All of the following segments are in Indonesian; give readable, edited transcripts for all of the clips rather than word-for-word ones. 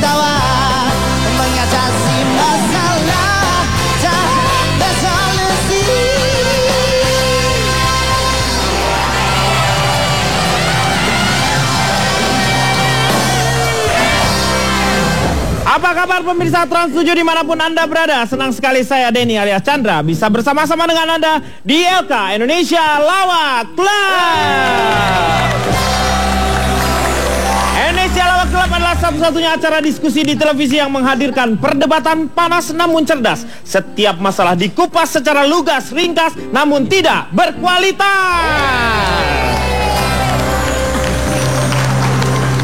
tertawa mengatasi masalah tak bersolusi. Apa kabar pemirsa Trans 7 dimanapun Anda berada? Senang sekali saya Denny alias Chandra bisa bersama-sama dengan Anda di LK Indonesia Lawak Club. Indonesia Lawak Club adalah satu-satunya acara diskusi di televisi yang menghadirkan perdebatan panas namun cerdas. Setiap masalah dikupas secara lugas, ringkas, namun tidak berkualitas.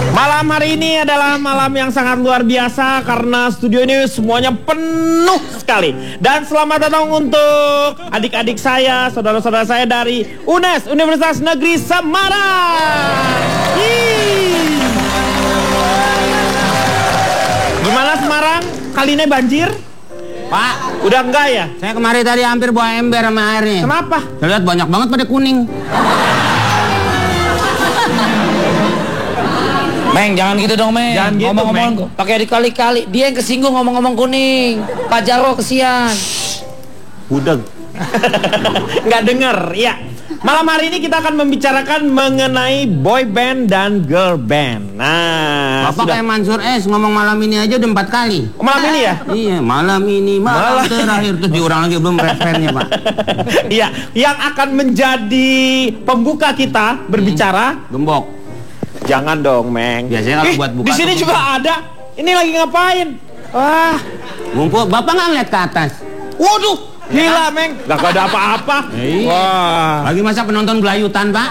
Malam hari ini adalah malam yang sangat luar biasa karena studio ini semuanya penuh sekali. Dan selamat datang untuk adik-adik saya, saudara-saudara saya dari UNES, Universitas Negeri Semarang. Gimana Semarang? Kali ini banjir? Pak, udah enggak ya? saya kemarin tadi hampir bawa ember sama airnya. Kenapa? Saya lihat banyak banget pada kuning. Meng, jangan gitu dong, Meng. Jangan gitu, ngomong-ngomong pakai dikali-kali. Dia yang kesinggung ngomong-ngomong kuning. Pak Jarwo kesian. Budeg. Nggak denger, ya. Malam hari ini kita akan membicarakan mengenai boy band dan girl band. Nah, Bapak kayak Mansur S ngomong malam ini aja udah 4 kali. Malam ini ya? Iya, malam ini, malam terakhir. Terus diulang lagi belum referennya, Pak. Iya, yang akan menjadi pembuka kita berbicara. Gembok. Jangan dong, Meng. Biasanya kalau buat buka di sini tuh juga ada. Ini lagi ngapain? Wah, ngumpul. Bapak nggak ngeliat ke atas? waduh, gila, Meng. Gak ada apa-apa. Wah. Lagi masa penonton gelayutan, Pak?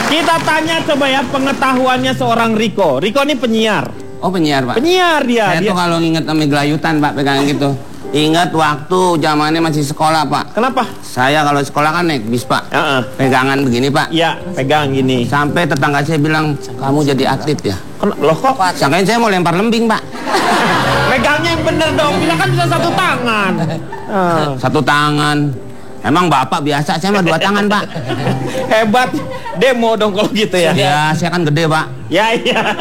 Kita tanya coba ya pengetahuannya seorang Riko. Riko ini penyiar. Oh, penyiar, Pak. Penyiar dia. Saya tuh kalau nginget sama gelayutan, Pak, pegangan gitu. Ingat waktu zamannya masih sekolah, Pak. Kenapa? Saya kalau sekolah kan naik bis, Pak. Pegangan begini, Pak. Iya, pegang gini. Sampai tetangga saya bilang, kamu jadi atlet ya? Loh kok? Sangkain saya mau lempar lembing, Pak. Pegangnya yang bener dong. Bilang kan bisa satu tangan. Satu tangan. Emang Bapak biasa, saya mah 2 tangan, Pak. Hebat. Demo dong kalau gitu ya. Ya, saya kan gede, Pak. Ya, iya.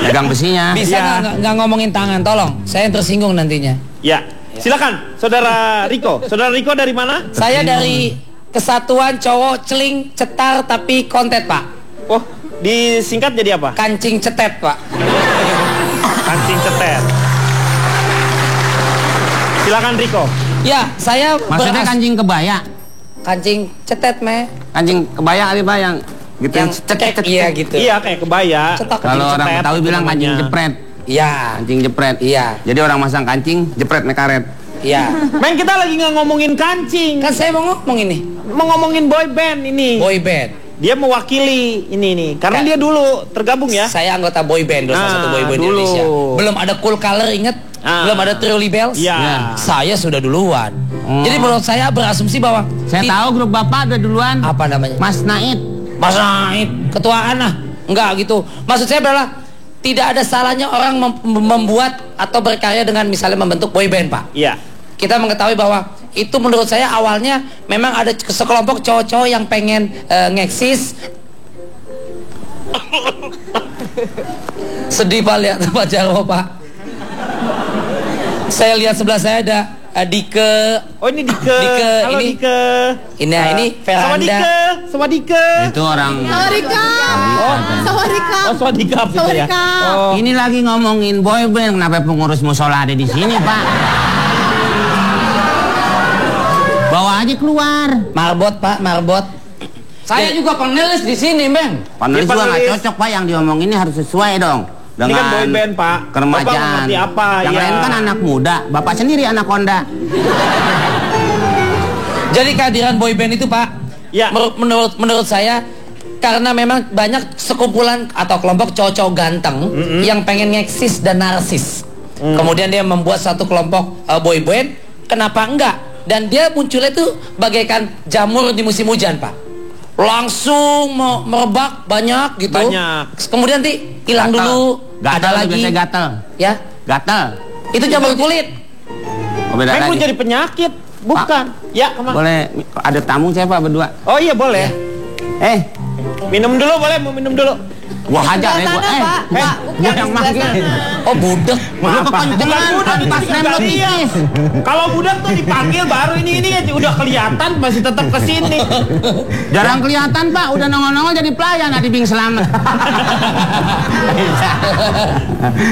Pegang besinya. Bisa Ya. nggak ngomongin tangan, tolong. Saya yang tersinggung nantinya. Ya. Silakan, Saudara Riko. Saudara Riko dari mana? Saya dari Kesatuan Cowok Celing Cetar tapi Kontet, Pak. Oh, disingkat jadi apa? Kancing cetet, Pak. Kancing cetet. Silakan Riko. Ya, saya Maksudnya kancing kebaya? kancing cetet, Me. Kancing kebaya kali, Pak, yang gitu. Yang cetek, iya gitu. Iya, kayak kebaya. Cetak. Kalau orang cetet Betawi bilang kancing namanya. jepret. Iya. Kancing jepret. Iya. Jadi orang masang kancing, jepret naik karet. Iya. Men, kita lagi nggak ngomongin kancing. Kan saya mau ngomong ini. Mau ngomongin boy band ini. Boy band. Dia mewakili ini nih. Karena Kan- dia dulu tergabung ya. Saya anggota boy band, salah satu boy band di dulu. Indonesia. Belum ada Cool Color, inget? Belum ada Truly Bells. Iya. Saya sudah duluan. Jadi menurut saya berasumsi bahwa Saya tahu grup Bapak udah duluan. apa namanya? Mas Naid. Mas Naid, ketuaan lah. Enggak gitu. Maksud saya adalah tidak ada salahnya orang membuat atau berkarya dengan misalnya membentuk boy band, Pak. Iya. Kita mengetahui bahwa itu menurut saya awalnya memang ada sekelompok cowok-cowok yang pengen ngeksis. Sedih Pak lihat Pak Jarwo, Pak. Saya lihat sebelah saya ada Dike. Oh, ini Dike. Halo ini Dike. ini Veranda. Sawadike. Itu orang. Sawarika. Sawarika. Oh, Swadika itu ya. Sawarika. Oh. Ini lagi ngomongin boy band, kenapa pengurus musola ada di sini, Pak? Bawa aja keluar. Marbot, Pak, marbot. Saya juga penulis di sini, Bang. Panelis Dia juga nggak penulis. cocok, Pak, yang diomongin ini harus sesuai dong. Ini kan boy band, Pak. Bapak Keremajaan. ngerti apa? Yang Ya. lain kan anak muda, Bapak sendiri anak Honda. Jadi kehadiran boy band itu, Pak, Ya. menurut saya karena memang banyak sekumpulan atau kelompok cowok-cowok ganteng yang pengen ngeksis dan narsis. Kemudian dia membuat satu kelompok boy band, kenapa enggak? Dan dia munculnya itu bagaikan jamur di musim hujan, Pak. Langsung merebak banyak gitu. Banyak. Kemudian hilang Gatel. dulu, Gatel ada lagi. biasanya gatel. Ya, Gatel. itu jamur kulit. Oh, beda Meng, lu lagi. jadi penyakit. Bukan. Ya, kemana? Boleh ada tamu saya, Pak, berdua. Oh iya, boleh. Minum dulu boleh, mau minum dulu. Gua hajar ya gua. Pak. Pak, Gua yang manggil. Oh, budak. Lu kekencengan, pas rem lu pipis. Kalau budak tuh dipanggil baru ini udah kelihatan masih tetap kesini. Jarang kelihatan Pak, udah nongol-nongol jadi pelayan di Bing Selamat.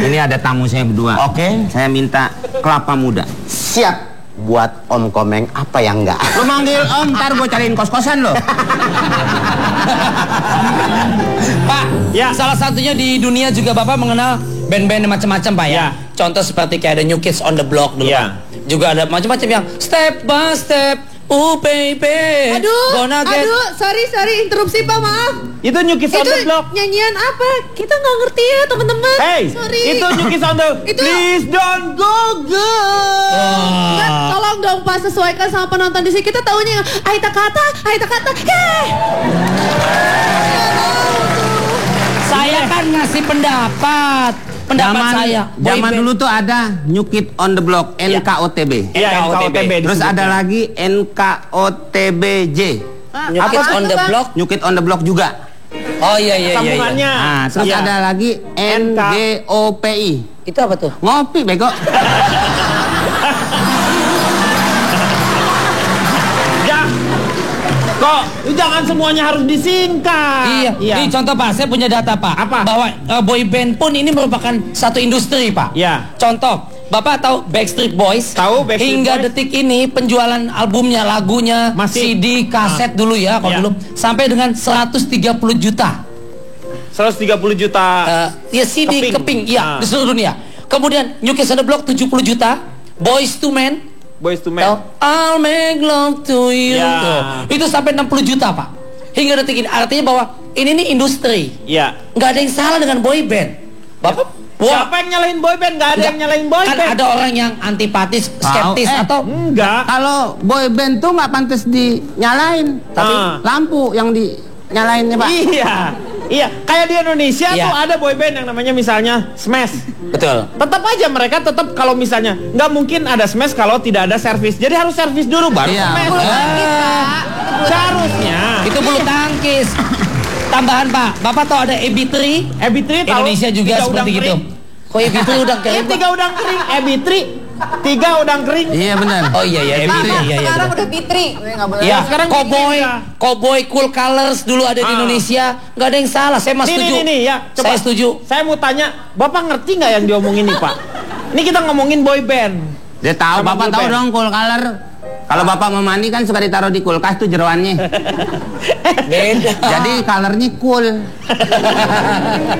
Ini ada tamu saya berdua. Oke. Saya minta kelapa muda. Siap buat Om Komeng, apa yang enggak? Lu manggil Om, ntar gue cariin kos-kosan lo. Pak, Ya. salah satunya di dunia juga Bapak mengenal band-band macam-macam Pak ya. Ya. Contoh seperti kayak ada New Kids on the Block dulu Ya. Pak. Juga ada macam-macam yang step by step, oh baby. Gonna get. Aduh, sorry, interupsi Pak, maaf. Itu New Kids on the Itu Block. nyanyian apa? Kita nggak ngerti ya, teman-teman. Hey, sorry. itu New Kids on the Itu- Please don't go girl. Kan, tolong dong Pak, sesuaikan sama penonton di sini. Kita taunya yang Aita kata. Saya kan ngasih pendapat saya. Zaman Boyband. dulu tuh ada New Kid on the Block, NKOTB. Iya, NKOTB. Terus ada lagi NKOTBJ. New Kids on the Block. New Kid on the Block juga. Oh iya. Sambungannya. Nah, terus Iya. ada lagi NGOPI. Itu apa tuh? Ngopi bego. Ya. Kok jangan semuanya harus disingkat. Iya. Ini contoh Pak, saya punya data Pak. Apa? Bahwa boyband pun ini merupakan satu industri Pak. Iya. Contoh, Bapak tahu Backstreet Boys? Tahu Backstreet Hingga Boys. detik ini penjualan albumnya, lagunya, Masih. CD, kaset dulu ya kalau Iya. dulu sampai dengan 130 juta. 130 juta. Ya CD keping, iya, Ah. di seluruh dunia. Kemudian New Kids on the Block 70 juta, Boys to Men, Boys to tahu? Men. I'll make love to you. Ya. Tuh. Itu sampai 60 juta Pak. Hingga detik ini artinya bahwa ini nih industri. Iya. Nggak ada yang salah dengan boyband. Bapak, Siapa yang nyalahin boyband? Gak ada yang nyalahin boyband. Kan ada orang yang antipatis, skeptis atau Enggak. Kalau boy band tuh nggak pantas dinyalain, tapi Ah. lampu yang dinyalainnya Pak. Iya, kayak di Indonesia Iya. tuh ada boyband yang namanya misalnya Smash. betul. Tetap aja mereka tetap kalau misalnya nggak mungkin ada Smash kalau tidak ada servis. Jadi harus servis dulu baru Iya. Smash. Bulu tangkis, Pak. Seharusnya. Itu bulu tangkis. Tambahan Pak, Bapak tahu ada EB3? EB3 tahu Indonesia juga tiga seperti udang gitu. kering. Kok EB3 udah Ini kering? Pak? 3 udang kering, EB3 3 udang kering. Iya benar. Oh iya EB3 iya. Sekarang udah Fitri. Nggak boleh. Iya, sekarang Cowboy, Indonesia. Cowboy Cool Colors dulu ada di Ah. Indonesia, nggak ada yang salah. Saya mas setuju. Nih, ya. Coba. Saya setuju. Saya mau tanya, Bapak ngerti nggak yang diomongin nih, Pak? Ini kita ngomongin boy band. Dia tahu, Sama Bapak full tahu band. dong cool color. Kalau Bapak mau mandi kan suka ditaruh di kulkas tuh jeroannya. Beda. Jadi colornya cool.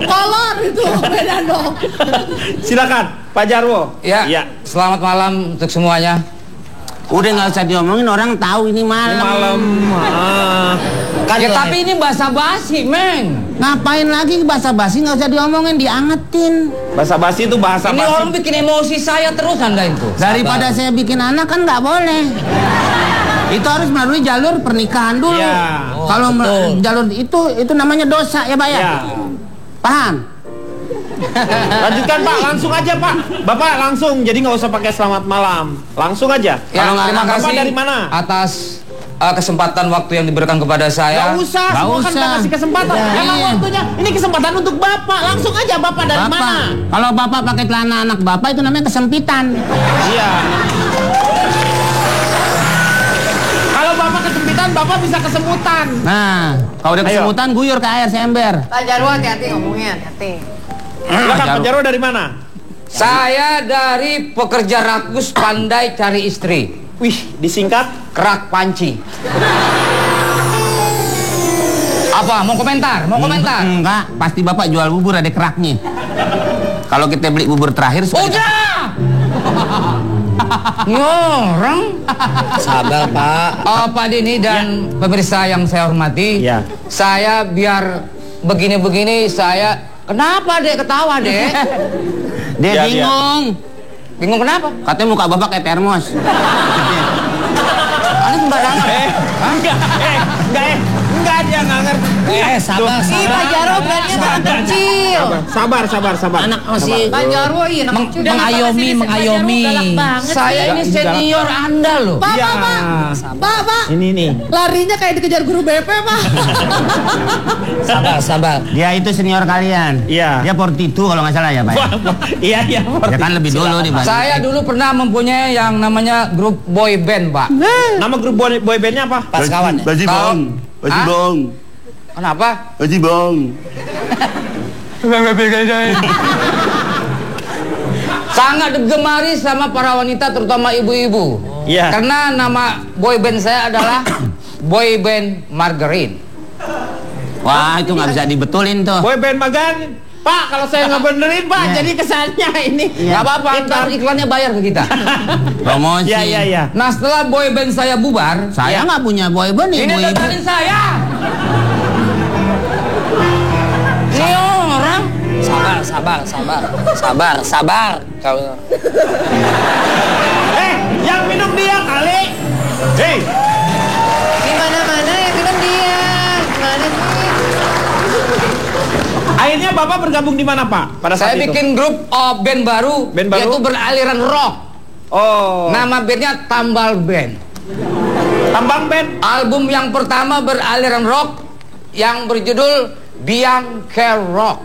Kolor itu beda dong. Silakan, Pak Jarwo. Ya, Iya. selamat malam untuk semuanya. Udah nggak usah diomongin, orang tahu ini malam. Malam. Ya, tapi ini basa-basi, Meng. Ngapain lagi basa-basi, nggak usah diomongin, diangetin. Bahasa basi itu bahasa Ini basi. orang bikin emosi saya terus Anda itu. Daripada saya bikin anak kan nggak boleh. Itu harus melalui jalur pernikahan dulu. Ya. Kalau betul. jalur itu namanya dosa ya Pak ya. Ya. Paham? Lanjutkan Pak, langsung aja Pak. Bapak langsung, jadi nggak usah pakai selamat malam. Langsung aja. Ya, Kalau nggak terima Bapak kasih dari mana? atas kesempatan waktu yang diberikan kepada saya. Gak usah, Nggak semua kan usah. udah kasih kesempatan. Ya. Emang Iya. waktunya, ini kesempatan untuk Bapak. Langsung aja Bapak dari Bapak. mana? Kalau Bapak pakai celana anak Bapak itu namanya kesempitan. Iya. Kalau Bapak kesempitan, Bapak bisa kesemutan. Nah, kalau udah Ayo. kesemutan guyur ke air seember. Pak Jarwo hati-hati ngomongnya, hati. Silakan Pak Jarwo. Jarwo dari mana? Saya dari pekerja rakus pandai cari istri. Wih, disingkat. Kerak panci. Apa? Mau komentar? Mau komentar? Enggak, pasti Bapak jual bubur ada keraknya. Kalau kita beli bubur terakhir suka Udah! Ngorang. Sabar Pak. Pak Dini dan pemirsa yang saya hormati. Ya. Saya biar begini-begini saya. Kenapa dek ketawa dek? Dia Ya, bingung. Bingung kenapa? Katanya muka Bapak kayak termos. Ada sembarangan. Enggak dia nggak ngerti. Sabar. Ih, Pak Jarwo brandnya anak kecil. Sabar. Anak masih Pak Jarwo iya anak kecil. mengayomi. Saya ini senior Anda loh. Pak, Iya. Pak. Ini nih. Larinya kayak dikejar guru BP, Pak. Sabar. Dia itu senior kalian. Iya. Dia 42 kalau nggak salah ya, Pak. Iya. Dia kan lebih dulu nih, Pak. Saya dulu pernah mempunyai yang namanya grup boy band, Pak. Nama grup boy bandnya apa? Pas kawan. Bajibong. Bajibong. Kenapa? Bajibong. Sangat digemari sama para wanita terutama ibu-ibu. Iya. Karena nama boy band saya adalah boy band Margarine. Wah, itu nggak bisa dibetulin tuh. Boy band Magan. Pak, kalau saya nggak benerin, Pak, jadi kesannya ini. Gak apa-apa, ntar iklannya bayar ke kita. Promosi. Iya. Nah, setelah boy band saya bubar, Saya nggak punya boyband nih, ini ibu-ibu. dengerin saya. Ini orang sabar. Kau Yang minum dia kali. Hei. Di mana-mana yang bilang dia. Gimana sih? Akhirnya Bapak bergabung di mana, Pak? Pada saat saya itu. bikin grup band baru, Band baru? yaitu beraliran rock. Oh. Nama bandnya Tambal Band. Tambang band. Album yang pertama beraliran rock yang berjudul Bianca Rock.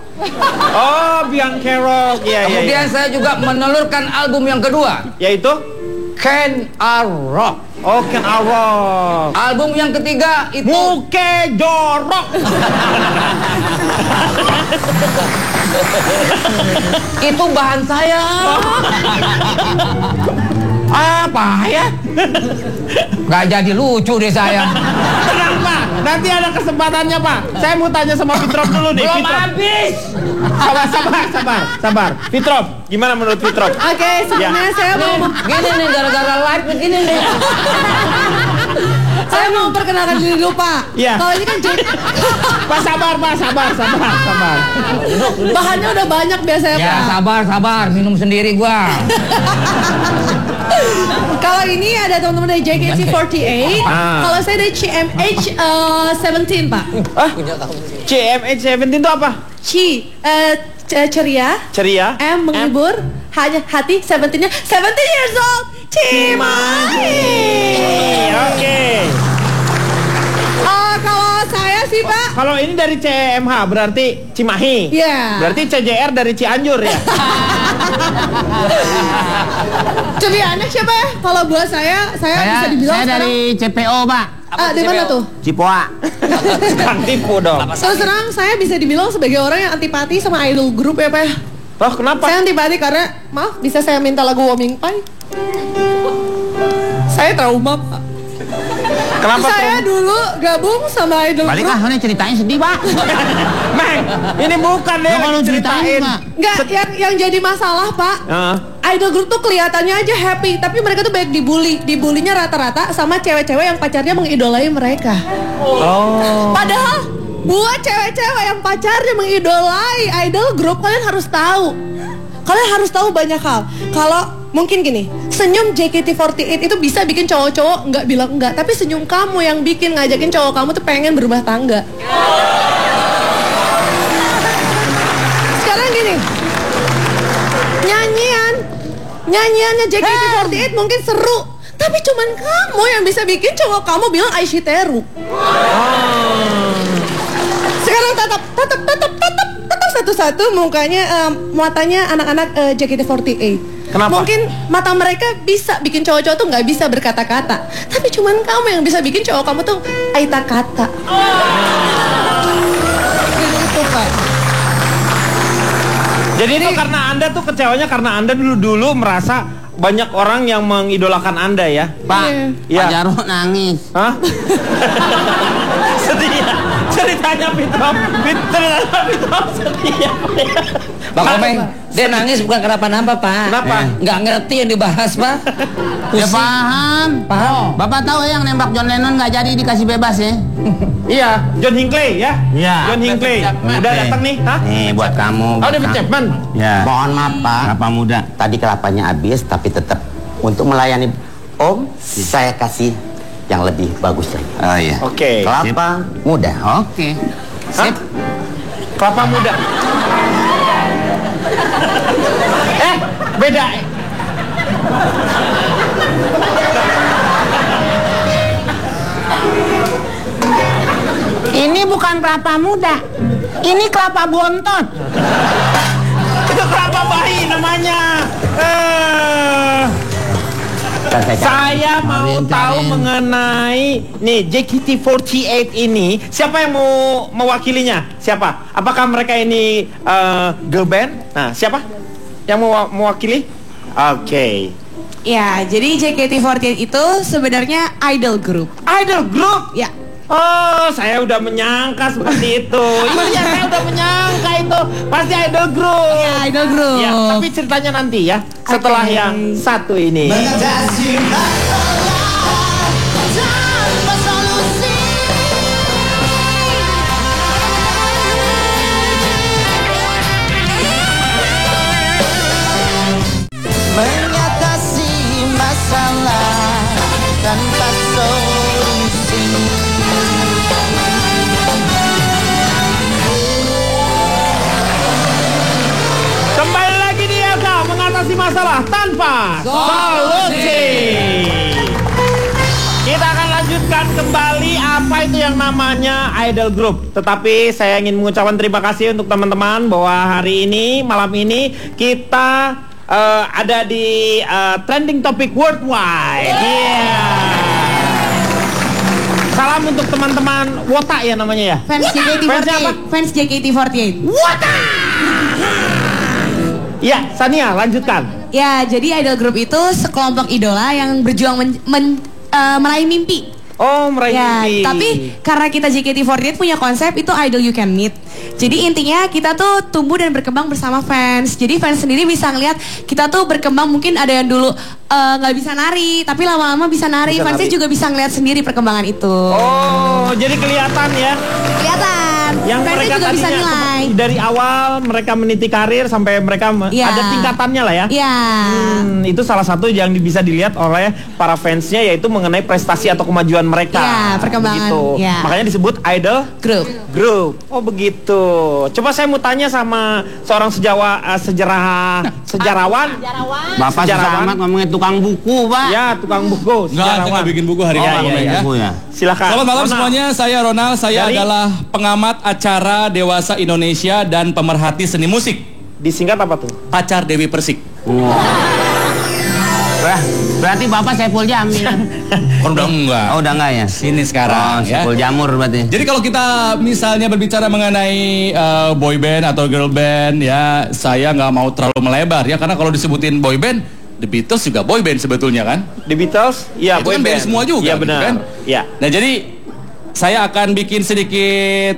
Oh, Bianca Rock. Iya. Kemudian saya juga menelurkan album yang kedua, Yaitu Ken A Rock. Oh, Ken A Rock. Album yang ketiga itu Muke Jorok. itu bahan saya. Apa ya? Gak jadi lucu deh saya. Tenang, Pak. Nanti ada kesempatannya, Pak. Saya mau tanya sama Fitrop dulu nih. Belum Fitrop. habis. Sabar. Fitrop, gimana menurut Fitrop? Oke, sebenarnya saya mau Gini nih gara-gara live begini nih. saya mau perkenalkan diri dulu, Pak. Iya. Kalau ini kan Pak, sabar. bahannya udah banyak biasanya, Ya Pak. sabar, minum sendiri gua. Kalau ini ada teman-teman dari JKT48. Kalau saya dari CMH 17, Pak. CMH17 itu apa? Ceria. Ceria. M menghibur. Hanya hati 17-nya 17 years old. Cimahi. Oke. Kalau saya sih, Pak. Kalau ini dari CMH berarti Cimahi. Iya. Berarti CJR dari Cianjur ya. Ceria siapa ya? Kalau buat saya bisa dibilang Saya dari CPO, Pak. di mana tuh? Cipoa. Kan tipu dong. Terus terang saya bisa dibilang sebagai orang yang antipati sama idol group ya, Pak. Loh, kenapa? Saya antipati karena, maaf, bisa saya minta lagu Warming Pie? Saya trauma, Pak. Kenapa? Saya dulu gabung sama idol Balik group. ah, ini ceritanya sedih, Pak. Meng, ini bukan deh Coba yang lu ceritain, diceritain. Pak. Enggak, yang jadi masalah, Pak. Idol group tuh kelihatannya aja happy, tapi mereka tuh banyak dibully. Dibulinya rata-rata sama cewek-cewek yang pacarnya mengidolai mereka. Oh. Padahal buat cewek-cewek yang pacarnya mengidolai idol group, kalian harus tahu. Kalian harus tahu banyak hal. Kalau mungkin gini, senyum JKT48 itu bisa bikin cowok-cowok nggak bilang enggak, tapi senyum kamu yang bikin ngajakin cowok kamu tuh pengen berumah tangga. Sekarang gini, nyanyiannya JKT48 mungkin seru, tapi cuman kamu yang bisa bikin cowok kamu bilang Aishiteru. Sekarang tatap satu-satu mukanya, matanya anak-anak JKT48. Kenapa? Mungkin mata mereka bisa bikin cowok-cowok tuh nggak bisa berkata-kata, tapi cuman kamu yang bisa bikin cowok kamu tuh aita kata. Gitu, Pak. Jadi itu karena Anda tuh kecewanya karena Anda dulu merasa banyak orang yang mengidolakan Anda ya? Pak, Iya. Pak Jarwo nangis. Hah? Sedih ya? Ceritanya Fitrop sedih ya? Bang Komeng, dia nangis bukan kenapa-napa, Pak. Kenapa? Nggak ngerti yang dibahas, Pak. Ya paham. Paham. Bapak tahu yang nembak John Lennon nggak jadi dikasih bebas ya? Iya, John Hinckley ya? Iya. John Hinckley. Udah datang nih, hah? Nih buat kamu. Oh, buat David kamu. Chapman. Ya. Mohon maaf, Pak. Kelapa muda. Tadi kelapanya habis, tapi tetap untuk melayani Om, saya kasih yang lebih bagus lagi. Oh iya. Oke. Kelapa muda. Oke. Hah? Kelapa muda. Beda. Ini bukan kelapa muda. Ini kelapa bontot. Itu kelapa bayi namanya. Saya mau tahu mengenai nih JKT48 ini, siapa yang mau mewakilinya? Siapa? Apakah mereka ini girl band? Nah, siapa yang mau mewakili? Oke. Ya, jadi JKT48 itu sebenarnya idol group. Idol group? Ya. Oh, saya udah menyangka seperti itu. Iya, saya udah menyangka itu pasti idol group. Ya, idol group. Ya, tapi ceritanya nanti ya, setelah yang satu ini. Mengatasi masalah tanpa solusi. Kembali lagi di LK mengatasi masalah tanpa solusi. Kita akan lanjutkan kembali apa itu yang namanya idol group. Tetapi saya ingin mengucapkan terima kasih untuk teman-teman bahwa hari ini, malam ini kita ada di trending topic worldwide. Salam untuk teman-teman Wota ya namanya ya. Fans JKT48. Fans JKT48. Wota. Ya, Sania lanjutkan. Ya, jadi idol group itu sekelompok idola yang berjuang meraih mimpi. Oh, meraih Ya, mimpi. tapi karena kita JKT48 punya konsep itu idol you can meet. Jadi intinya kita tuh tumbuh dan berkembang bersama fans. Jadi fans sendiri bisa ngeliat kita tuh berkembang. Mungkin ada yang dulu nggak bisa nari, tapi lama-lama bisa nari. Fansnya juga bisa ngeliat sendiri perkembangan itu. Oh, jadi kelihatan ya. Kelihatan. Yang Fansnya mereka juga bisa tadinya nilai. dari awal mereka meniti karir sampai mereka Ya. ada tingkatannya lah ya. Iya. Itu salah satu yang bisa dilihat oleh para fansnya, yaitu mengenai prestasi atau kemajuan mereka. Ya, perkembangan. Begitu. Ya. Makanya disebut idol Group. group. Oh begitu. Coba saya mau tanya sama seorang sejarawan. Bapak susah amat ngomongin tukang buku, Pak. Ya, tukang buku. Enggak, saya bikin buku hari Oh, ini. iya, iya. Buku ya. Silakan. Selamat malam Ronald. semuanya, saya Ronald. Saya Dari? adalah pengamat acara Dewasa Indonesia dan pemerhati seni musik. Disingkat apa tuh? Pacar Dewi Persik. Berarti Bapak Saiful Jamil. Udah enggak. Oh, udah enggak ya? Sini sekarang ya. Saiful Jamur berarti. Jadi kalau kita misalnya berbicara mengenai boy band atau girl band ya, saya nggak mau terlalu melebar ya, karena kalau disebutin boy band, The Beatles juga boy band sebetulnya kan. The Beatles? Iya, Itu boy kan band band. semua juga, Iya gitu benar. kan? Iya. Nah jadi saya akan bikin sedikit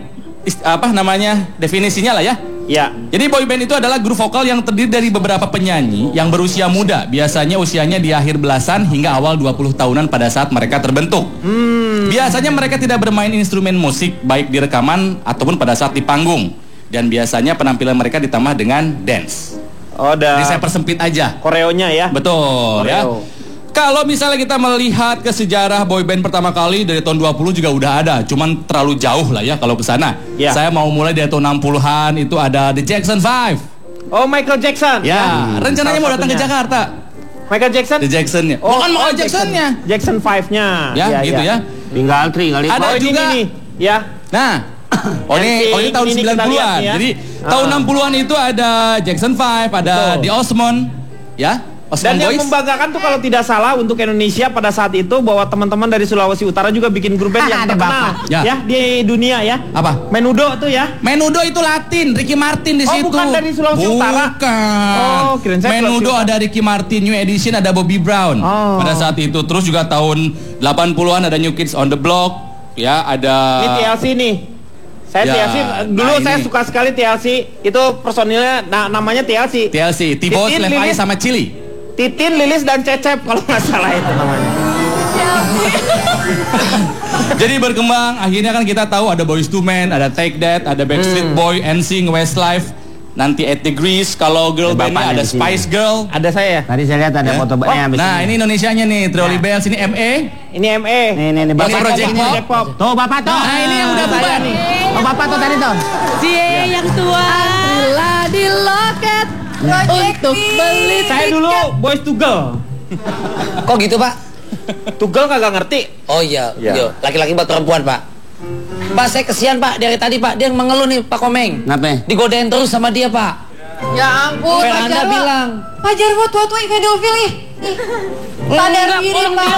definisinya lah ya. Iya. Jadi boy band itu adalah grup vokal yang terdiri dari beberapa penyanyi yang berusia muda, biasanya usianya di akhir belasan hingga awal 20 tahunan pada saat mereka terbentuk. Biasanya mereka tidak bermain instrumen musik baik di rekaman ataupun pada saat di panggung, dan biasanya penampilan mereka ditambah dengan dance. Oh, Jadi ada saya persempit aja. koreonya ya. Betul ya. Koreo. Kalau misalnya kita melihat ke sejarah boyband pertama kali dari tahun 20 juga udah ada, cuman terlalu jauh lah ya kalau ke sana. Ya. Saya mau mulai dari tahun 60-an, itu ada The Jackson 5. Oh, Michael Jackson. Ya, rencananya salah mau datang ke satunya. Jakarta. Michael Jackson? The Jackson-nya. Oh, Bukan oh, Michael Jackson-nya. Jackson 5-nya. Ya, gitu ya. Tinggal tri kali. Ada Oh, ini juga. nih. Ya. Nah, ini tahun ini kita 90-an. lihat ya. Jadi tahun 60-an itu ada Jackson 5, ada Betul. The Osmond, ya. Dan Osmond yang Boys. membanggakan tuh kalau tidak salah untuk Indonesia pada saat itu bahwa teman-teman dari Sulawesi Utara juga bikin grup band yang Ada terkenal Ya. ya di dunia ya. Apa? Menudo tuh ya. Menudo itu Latin, Ricky Martin di Oh, situ. bukan dari Sulawesi Utara? Bukan. Oh, kirain saya Menudo Sulawesi Utara. ada Ricky Martin, New Edition ada Bobby Brown. Oh. Pada saat itu terus juga tahun 80-an ada New Kids on the Block, ya ada. Ini TLC nih. Saya Ya, TLC dulu nah saya ini. suka sekali TLC. Itu personilnya namanya TLC. TLC, T-Boz, Titin, Levi Lilis. sama Chili. Titin, Lilis dan Cecep kalau nggak salah itu namanya. Jadi berkembang, akhirnya kan kita tahu ada Boyz II Men, ada Take That, ada Backstreet Boy, NSYNC, Westlife. nanti 8 Degrees. Kalau girl bandnya ada Spice Girl. Ada saya. Tadi saya lihat ada foto habis Nah ini Indonesianya nih, Trolly Bells. Ini ME. Ini ME. Nih Bapak Project Pop. Tuh bapak tuh. Nah ini yang udah bubar nih. Oh bapak tuh tadi tuh. Yang tua Antrilah di loket untuk beli Saya dulu boys to girl. Kok gitu Pak? To girl kagak ngerti. Oh iya, Ya. Yo, laki-laki buat perempuan Pak. Pak saya kesian Pak, dari tadi Pak dia mengeluh nih Pak Komeng. Kenapa? Digodain terus sama dia Pak. Ya ampun Veranda bilang. Pak Jarwo tua-tua pedofil ih. Sadar diri Pak.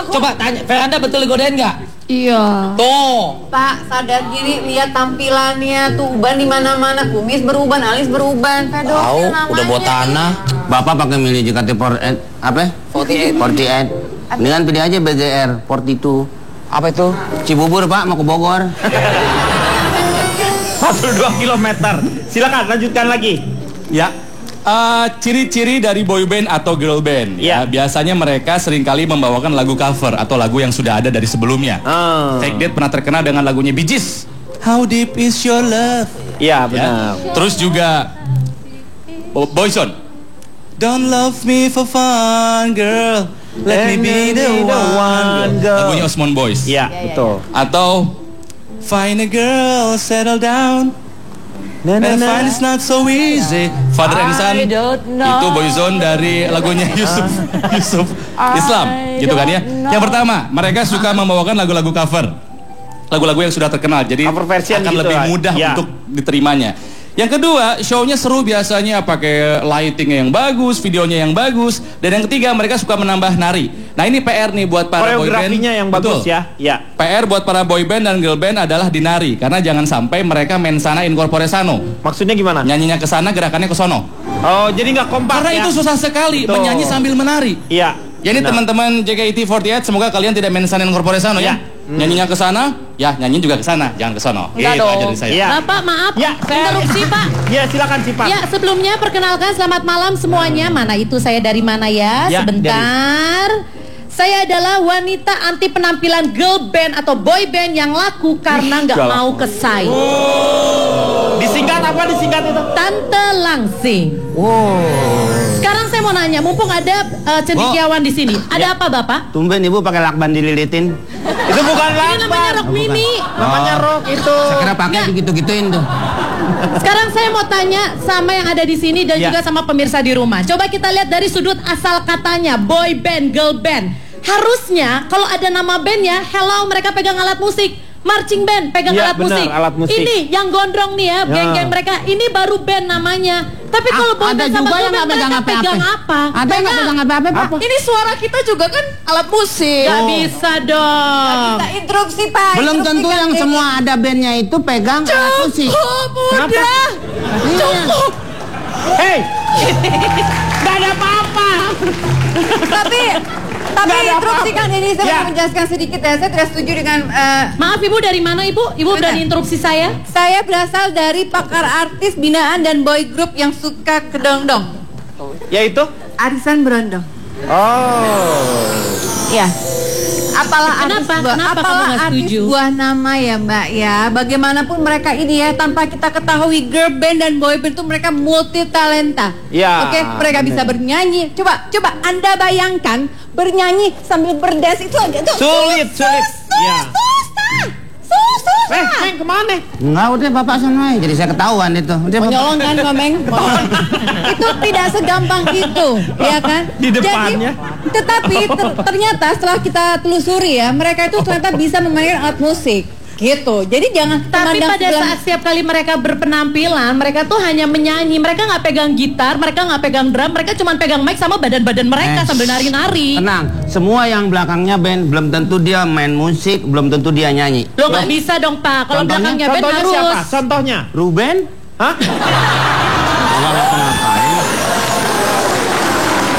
Coba tanya, Veranda betul digodain nggak? Iya. Tuh. Pak, sadar diri, lihat tampilannya tuh uban di mana-mana, kumis beruban, alis beruban, Tahu, pedofil namanya. udah buat tanah. Bapak pakai milih JKT48 apa? 48. Dengan pilih aja BGR 42. Apa itu? Cibubur Pak mau ke Bogor. 1-2 kilometer. Silakan lanjutkan lagi. Ya. Ciri-ciri dari boy band atau girl band ya, biasanya mereka seringkali membawakan lagu cover atau lagu yang sudah ada dari sebelumnya. Take That pernah terkenal dengan lagunya Bee Gees, How Deep Is Your Love. Iya benar. Terus juga Boyzone, Don't Love Me For Fun Girl, Let Me Be The One Girl. Lagunya Osmond Boys. Iya betul. Atau Find a Girl, Settle Down, And find it's not so easy. Father and Son itu Boyzone dari lagunya Yusuf Islam, gitu kan ya. Yang pertama, mereka suka membawakan lagu-lagu cover, lagu-lagu yang sudah terkenal, jadi Cover version akan gitu lebih lah. mudah Ya. untuk diterimanya. Yang kedua, show-nya seru biasanya pakai lighting yang bagus, videonya yang bagus, dan yang ketiga mereka suka menambah nari. Nah ini PR nih buat para boy band. Koreografinya yang bagus ya. Ya. PR buat para boy band dan girl band adalah dinari, karena jangan sampai mereka main sana in corpore sano. Maksudnya gimana? Nyanyinya ke sana, gerakannya ke sono. Oh jadi nggak kompak Karena ya? itu susah sekali Betul. menyanyi sambil menari. Iya. Jadi Benar. teman-teman JKT48 semoga kalian tidak main sana in corpore sano ya. Nyanyinya ke sana, ya nyanyi juga ke sana, jangan ke sono. Enggak Gitu dong. aja dari saya. Iya. Bapak maaf, Ya, interupsi Pak. Ya silakan sih Pak. Ya sebelumnya perkenalkan selamat malam semuanya. Mana itu saya dari mana ya? Ya, Sebentar. Saya adalah wanita anti penampilan girl band atau boy band yang laku karena nggak galak. mau kesai. Disingkat apa disingkat itu? Tante Langsing. Sekarang saya mau nanya, mumpung ada cendekiawan di sini, ada apa Bapak? Tumben ibu pakai lakban dililitin. Itu bukan Ini namanya lakban. rok mini. Namanya rok itu. Saya kira pakai begitu-gituin tuh. Sekarang saya mau tanya sama yang ada di sini dan Ya. juga sama pemirsa di rumah. Coba kita lihat dari sudut asal katanya, boy band, girl band. Harusnya kalau ada nama bandnya, hello mereka pegang alat musik. Marching band pegang Ya, alat, benar, musik. alat musik. Ini yang gondrong nih ya, geng-geng mereka. Ini baru band namanya. Tapi kalau boy ada band sama juga girl yang band nggak pegang mereka apa-apa. pegang apa? Ada yang nggak pegang apa-apa Pak? Ini suara kita juga kan alat musik. Gak bisa dong. Kita interupsi Pak. Belum interupsi tentu kan yang ini. semua ada bandnya itu pegang alat musik. Udah. Cukup. Hei. Gak ada apa-apa. Tapi Nggak ada interupsi apa-apa. kan ini saya Ya. mau menjelaskan sedikit ya. Saya tidak setuju dengan Maaf Ibu dari mana Ibu? Ibu Benar. berani interupsi saya? saya berasal dari pakar artis binaan dan boy group yang suka kedongdong. Yaitu? Arisan berondong. Oh. Ya. Apalah Kenapa? artis Kenapa kamu apalah nggak artis setuju? buah nama ya Mbak ya. Bagaimanapun mereka ini ya, tanpa kita ketahui girl band dan boy band itu mereka multi talenta. Ya, Oke, mereka bisa bernyanyi. Coba Anda bayangkan bernyanyi sambil berdance itu aja tuh. Sulit. Ya. Neng kemana? Enggak udah Bapak sana. Jadi saya ketahuan itu. Udah Bapak. Nyolong kan Komeng? Itu tidak segampang itu, ya kan? Di depannya. Jadi, tetapi ternyata setelah kita telusuri ya, mereka itu ternyata bisa memainkan alat musik. Gitu. Jadi jangan Tapi memandang pada sebelah- saat setiap kali mereka berpenampilan, mereka tuh hanya menyanyi. Mereka nggak pegang gitar, mereka nggak pegang drum, mereka cuma pegang mic sama badan-badan mereka sambil nari-nari. Tenang, semua yang belakangnya band belum tentu dia main musik, belum tentu dia nyanyi. Lo nggak bisa dong Pak, kalau Contohnya? belakangnya band Contohnya harus. siapa? Contohnya? Ruben? Hah?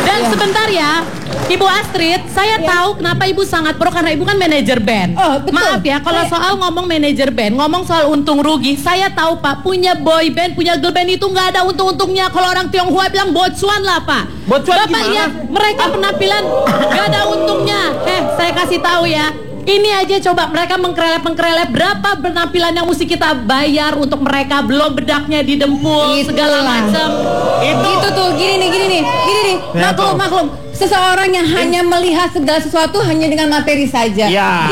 Dan sebentar ya, Ibu Astrid, saya tahu kenapa Ibu sangat pro karena Ibu kan manajer band. Oh, betul. Maaf ya, kalau soal ngomong manajer band, ngomong soal untung rugi, saya tahu Pak, punya boy band, punya girl band itu nggak ada untung-untungnya. Kalau orang Tionghoa bilang bocuan lah Pak. Bocuan Bapak gimana? lihat mereka penampilan nggak ada untungnya. Saya kasih tahu ya. Ini aja coba mereka mengkrelep berapa penampilan yang mesti kita bayar untuk mereka, belum bedaknya didempul segala macam. Itu tuh gini nih. Maklum. Seseorang yang hanya melihat segala sesuatu hanya dengan materi saja. Ya.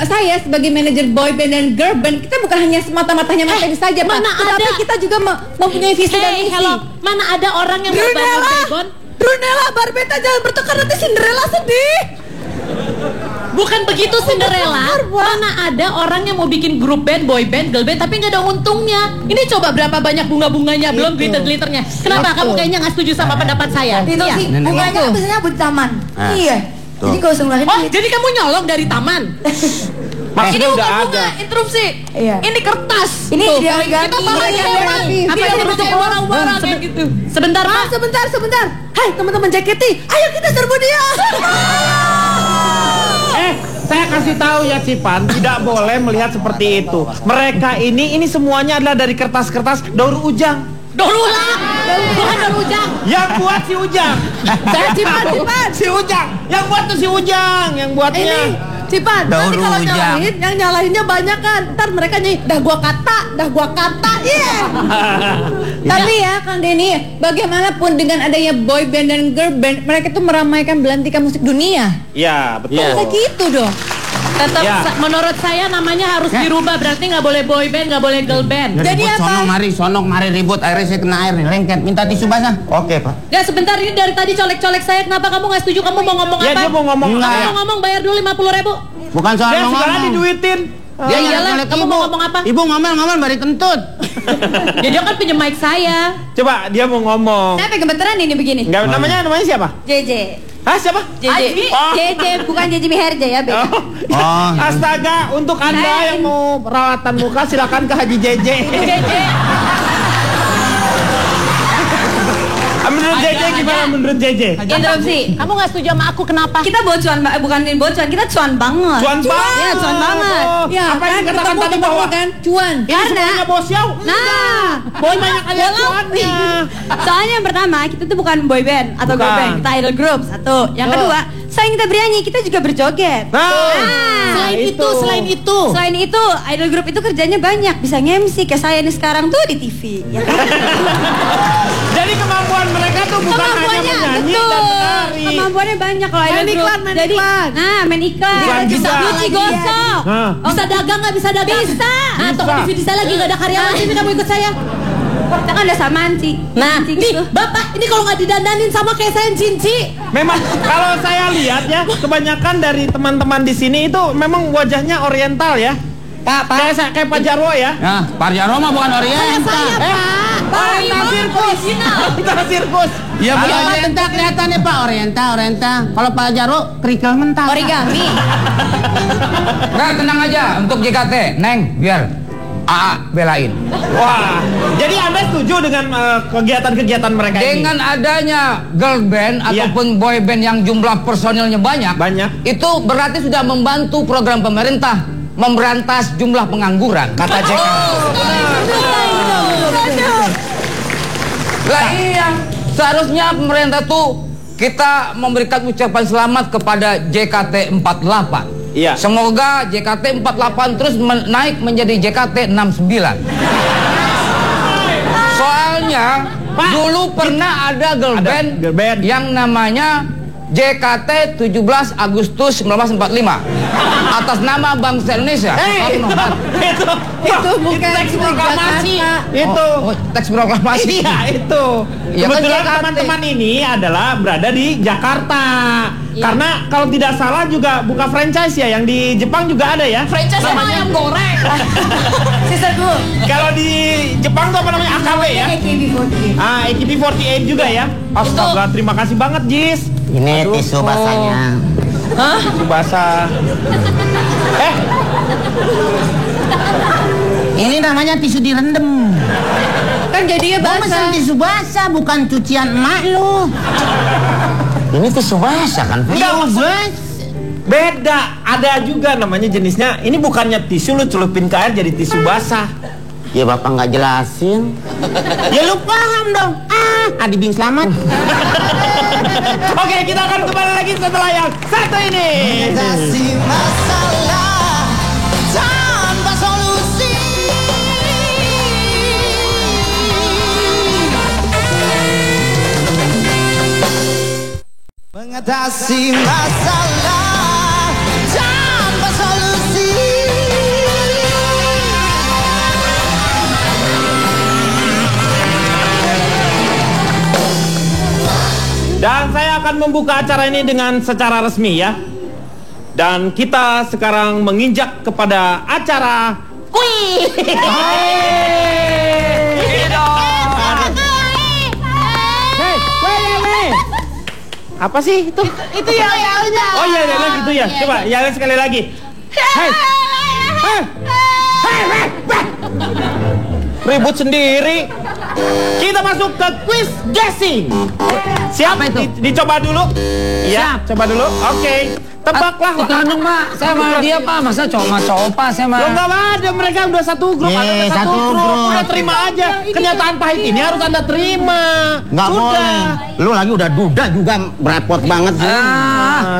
Saya sebagai manajer boy band dan girl band, kita bukan hanya semata-matanya materi saja, Pak. Tetapi kita juga mempunyai visi dan misi. Mana ada orang yang mau bangun Bebon? Brunella, Barbetta jangan bertengkar, nanti Cinderella sedih. Bukan begitu Cinderella. Mana ada orang yang mau bikin grup band, boy band, girl band tapi nggak ada untungnya. Ini coba berapa banyak bunga-bunganya, belum glitter-glitternya. Kenapa kamu kayaknya nggak setuju sama pendapat saya? Itu sih, bunganya biasanya buat taman. Iya. Tuh. Jadi kalau ngeluarin Oh, jadi kamu nyolong dari taman? Maksudnya ini udah bukan bunga, ada. interupsi. Iya. Ini kertas. Ini Tuh. dia ganti. Kita pakai orang. Apa yang percaya orang-orang kayak gitu? Sebentar, Pak. Sebentar. Hai teman-teman JKT, ayo kita serbu dia. Saya kasih tahu ya Cipan, tidak boleh melihat seperti itu. Mereka ini semuanya adalah dari kertas-kertas daur ujang. Daur ulang. Bukan daur ujang. Yang buat si Ujang. Saya Cipan. Si Ujang. Yang buat tuh si Ujang, yang buatnya. Ini Cipan, nanti kalau Ujang. nyalahin, yang nyalahinnya banyak kan. Ntar mereka nyanyi, dah gua kata, iya. Tapi ya Kang Denny, bagaimanapun dengan adanya boy band dan girl band, mereka tuh meramaikan belantika musik dunia. Iya, betul. Kayak gitu dong. Tetap Ya. Menurut saya namanya harus dirubah. Berarti nggak boleh boy band, nggak boleh girl band. Jadi apa? Sonok mari ribut, akhirnya saya kena air nih, lengket, minta tisu basah. Oke, Pak. Ya sebentar, ini dari tadi colek-colek saya. Kenapa kamu nggak setuju? Kamu mau ngomong Ya apa? dia mau ngomong Enggak. Kamu apa? mau ngomong bayar dulu 50.000. Bukan soal Dia segala ngomong. diduitin. Dia iyalah, nyolek kamu ibu. mau ngomong apa? Ibu ngomel bari kentut. Ya dia kan pinjam mic saya. Coba dia mau ngomong. Saya gemeteran ini begini. Enggak, namanya siapa? JJ. Hah, siapa? JJ. Oh. JJ bukan JJ Miharja ya, beda. Oh. Astaga, untuk Anda yang mau perawatan muka silakan ke Haji JJ. JJ. Menurut JJ gimana menurut JJ? Interupsi. Kamu nggak setuju sama aku kenapa? Kita bocuan, bukan bocuan, kita cuan banget. Cuan banget. Ya, cuan banget. Oh, Ya, apa yang dikatakan tadi bahwa kan cuan. ini semuanya bos Yau? Nah, Boy banyak aja cuannya. soalnya yang pertama kita tuh bukan boy band atau girl Bukan. band, kita idol group satu. Yang kedua, selain kita bernyanyi, kita juga berjoget. Selain itu. Selain itu, idol group itu kerjanya banyak, bisa nge-MC kayak saya nih sekarang tuh di TV. Ya kan? Jadi kemampuan mereka tuh bukan hanya Kemampuannya menyanyi betul. dan menari. Kemampuannya banyak kalau idol Main group. iklan, main Jadi, iklan. nah, main iklan. Iklan Bisa juga. cuci gosok. Hah. Bisa dagang nggak bisa dagang? Bisa. Nah, toko TV bisa lagi nggak ada karyawan. Ini kamu ikut saya. Kita kan ada samaan sih. Nah, Cinci nih gitu. bapak, ini kalau nggak didandanin sama kayak saya cinci. Memang kalau saya lihat ya, kebanyakan dari teman-teman di sini itu memang wajahnya oriental ya. Pak. Kayak Pak Jarwo ya. Nah, Pak Jarwo mah bukan oriental. Oriental sirkus. Oriental sirkus. Iya, bukan oriental kelihatan nih Pak, oriental. Kalau Pak Jarwo kerikil mental. Origami. Nah, tenang aja untuk JKT, Neng, biar AA belain. Wah, jadi Anda setuju dengan kegiatan-kegiatan mereka ini? Dengan adanya girl band Iya. ataupun boy band yang jumlah personilnya banyak, itu berarti sudah membantu program pemerintah memberantas jumlah pengangguran, kata JK. Lah iya, seharusnya pemerintah tuh kita memberikan ucapan selamat kepada JKT48. Iya. Semoga JKT48 terus naik menjadi JKT69. Soalnya dulu pernah ada girl band yang namanya JKT 17 Agustus 1945 atas nama bangsa Indonesia. Itu bukan teks proklamasi. Itu. Teks proklamasi. Iya, itu. Ya kan Kebetulan JKT. teman-teman ini adalah berada di Jakarta. Karena kalau tidak salah juga buka franchise ya, yang di Jepang juga ada ya. Franchise sama ayam goreng. Sisterku. Kalau di Jepang tuh apa namanya? AKW ya? AKB48. AKB48 juga ya. Astaga, terima kasih banget Jis. Ini tisu basahnya. Hah? Tisu basah. Ini namanya tisu direndam. Kan jadinya Gua basah. mesen tisu basah, bukan cucian emak lu. Ini tisu basah kan? Enggak, maksud beda. Ada juga namanya jenisnya. Ini bukannya tisu lu celupin ke air jadi tisu basah. Ya Bapak nggak jelasin. Ya lu paham dong. Adi Bing selamat. Oke, kita akan kembali lagi setelah yang satu ini. Kasih masalah Atasi masalah tanpa solusi. Dan saya akan membuka acara ini dengan secara resmi ya. Dan kita sekarang menginjak kepada acara kuis. Apa sih itu? Itu ya udah. Oh iya, lagi itu ya. Coba, ya sekali lagi. Hei. Ribut sendiri. Kita masuk ke quiz guessing. Siap? Apa itu? Dicoba dulu. Iya, coba dulu. Oke. Tebaklah. Tukeran dong, Pak. Saya sama dia, Pak. Masa cowok Pak, saya sama. Lo nggak ada, mereka udah satu grup, ada satu grup. Udah terima aja. Kenyataan pahit ini harus Anda terima. Nggak boleh. Lu lagi udah duda juga repot banget sih.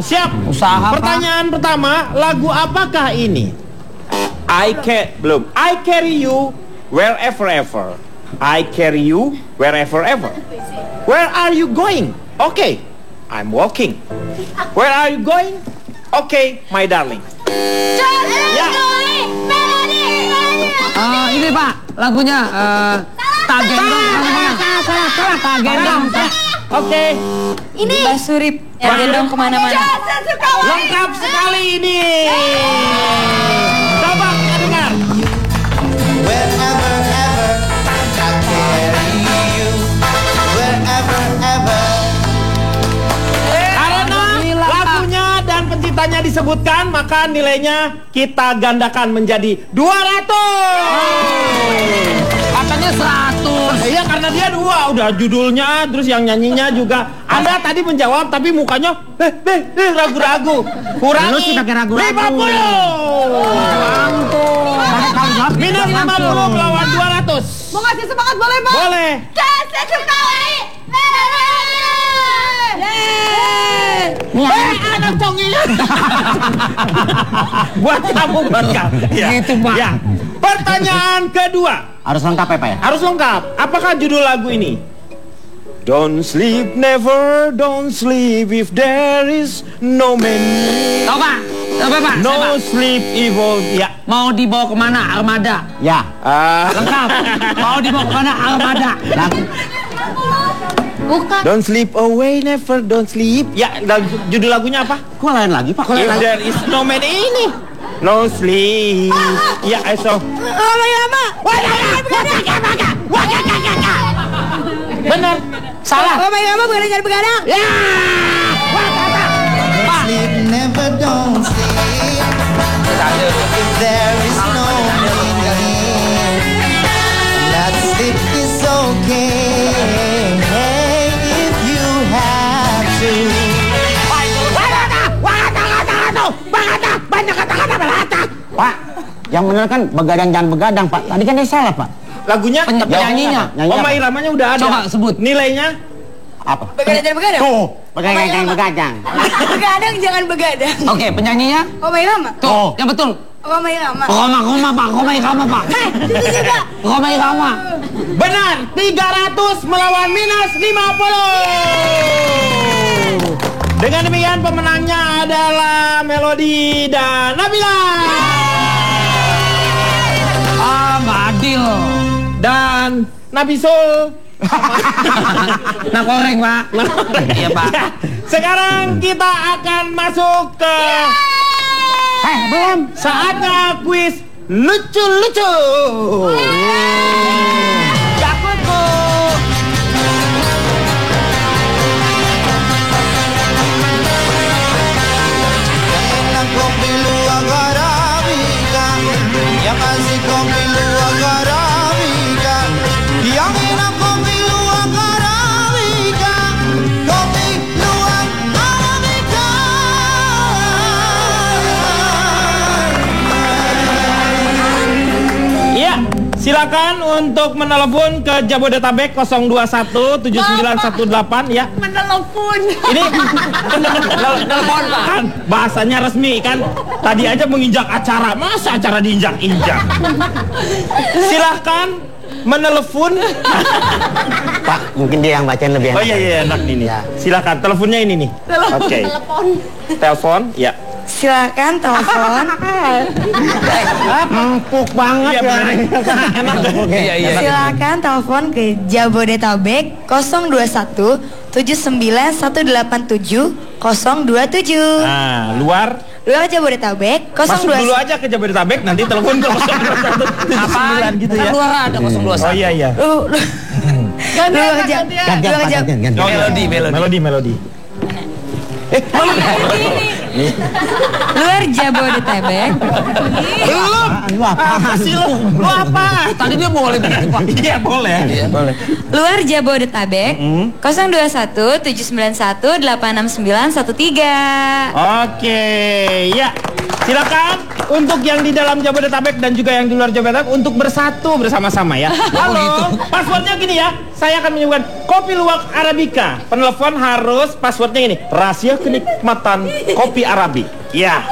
Siap. Usaha, Pertanyaan pertama, lagu apakah ini? I carry you wherever ever. I carry you wherever ever. Where are you going? Okay, I'm walking. Where are you going? Okay, my darling. Ya. Ini Pak, lagunya Tak Gendong. Salah, Tak Gendong. Oke. Ini Mbak Surip yang gendong kemana-mana. Lengkap sekali ini. Coba kita dengar. Wherever ever I carry you. Wherever ever. Karena lagunya dan penciptanya disebutkan, maka nilainya kita gandakan menjadi 200. Katanya 100. Iya, karena dia dua, udah judulnya, terus yang nyanyinya juga. Anda tadi menjawab, tapi mukanya ragu-ragu. Kurangi. Lu sih pakai ragu-ragu. 50. Minus 50 melawan 200. Mau ngasih semangat boleh, Pak? Boleh. Anak congil. Buat kamu. Ya. Gitu, Pak. Ya. Pertanyaan kedua. Harus lengkap ya, Pak ya? Harus lengkap. Apakah judul lagu ini? Don't sleep, never don't sleep if there is no man. Tahu Pak? Pak? No sleep evil. Ya. Mau dibawa kemana? Armada. Ya. Lengkap. Mau dibawa kemana? Armada. Bukan. Don't sleep away, never don't sleep. Ya, judul lagunya apa? Kok lain lagi, Pak? If there is no man ini. No sleep. Ya, eso. Lama-lama. Benar. Salah. Lama-lama begadang. Ya. Sleep, never don't sleep. If there is no meaning, that sleep is okay. If you have to. Banyak kata-kata belata. Pak, yang benar kan begadang jangan begadang, Pak. Tadi kan dia salah, Pak. Lagunya? Penyanyinya. Oma Iramanya udah ada. Coba sebut. Nilainya? Apa? Begadang. Tuh, begadang. Begadang jangan begadang. Oke, penyanyinya? Oma Irama. Tuh, yang betul. Oma Irama. Roma, Pak. Roma Irama, Pak. Itu juga. Roma Irama. Benar, 300 melawan minus 50. Dengan demikian pemenangnya adalah Melody dan Nabila. Nggak adil. Dan Nabisul. Nah goreng, Pak. Iya, Pak. Sekarang kita akan masuk ke belum. Saatnya kuis lucu-lucu. Silakan untuk menelepon ke Jabodetabek 0217918 ya. Menelepon. Ini Telepon, Pak. kan bahasanya resmi kan. Tadi aja menginjak acara, masa acara diinjak-injak. Silahkan menelepon. Pak, mungkin dia yang bacain lebih enak. Oh iya enak nih. Silakan teleponnya ini nih. Oke. Telepon, ya. Silakan telepon. Empuk banget ya. Enak. Silakan telepon ke Jabodetabek 021 79187 027. Nah, luar Jabodetabek 021. masuk dulu aja ke Jabodetabek, nanti telepon ke 02179 gitu ya. Luar ada 021. Oh iya. Gantian. Melodi. Luar Jabodetabek. Belum. Apa sih lu? Lu apa? Tadi dia boleh begitu, Pak. Iya, boleh. Luar Jabodetabek 021 791 86913. Oke, ya. Silakan untuk yang di dalam Jabodetabek dan juga yang di luar Jabodetabek untuk bersatu bersama-sama ya. Halo, passwordnya gini ya. Saya akan menyebutkan kopi luwak Arabica. Penelpon harus passwordnya ini. Rahasia kenikmatan kopi Arabic. Ya.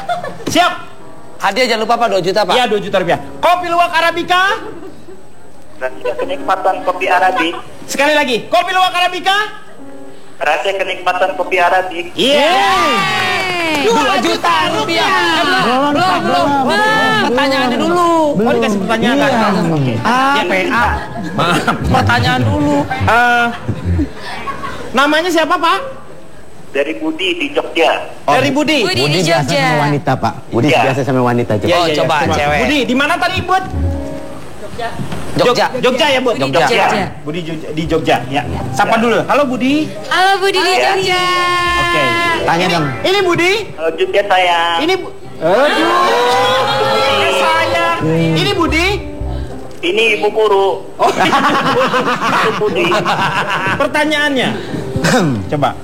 Siap. Hadiah jangan lupa, Pak, 2 juta, Pak. Iya, 2 juta rupiah. Kopi luwak Arabica. Rahasia kenikmatan kopi Arabic. Sekali lagi. Kopi luwak Arabica. Rahasia kenikmatan kopi Arabic. Iya. 2 juta rupiah. Belum. Pertanyaannya dulu. Oh, dikasih pertanyaan kan? Oke. Ya, PA. Pertanyaan dulu. Namanya siapa, Pak? Dari Budi di Jogja. Dari Budi. Budi di biasa Jogja. sama wanita, Pak. Budi Iya. biasa sama wanita. Iya, Oh, coba cewek. Budi, di mana tadi, Bud? Jogja. Jogja ya, Bud? Budi di Jogja. Budi di Jogja, ya. Sapa dulu. Halo, Budi. Halo Budi di Jogja. Oke. Tanya dong. Ini Budi. Jogja sayang. Ini aduh. Sayang. Ini Budi. Ini Ibu Guru. Oh. Itu Budi. Pertanyaannya. Coba.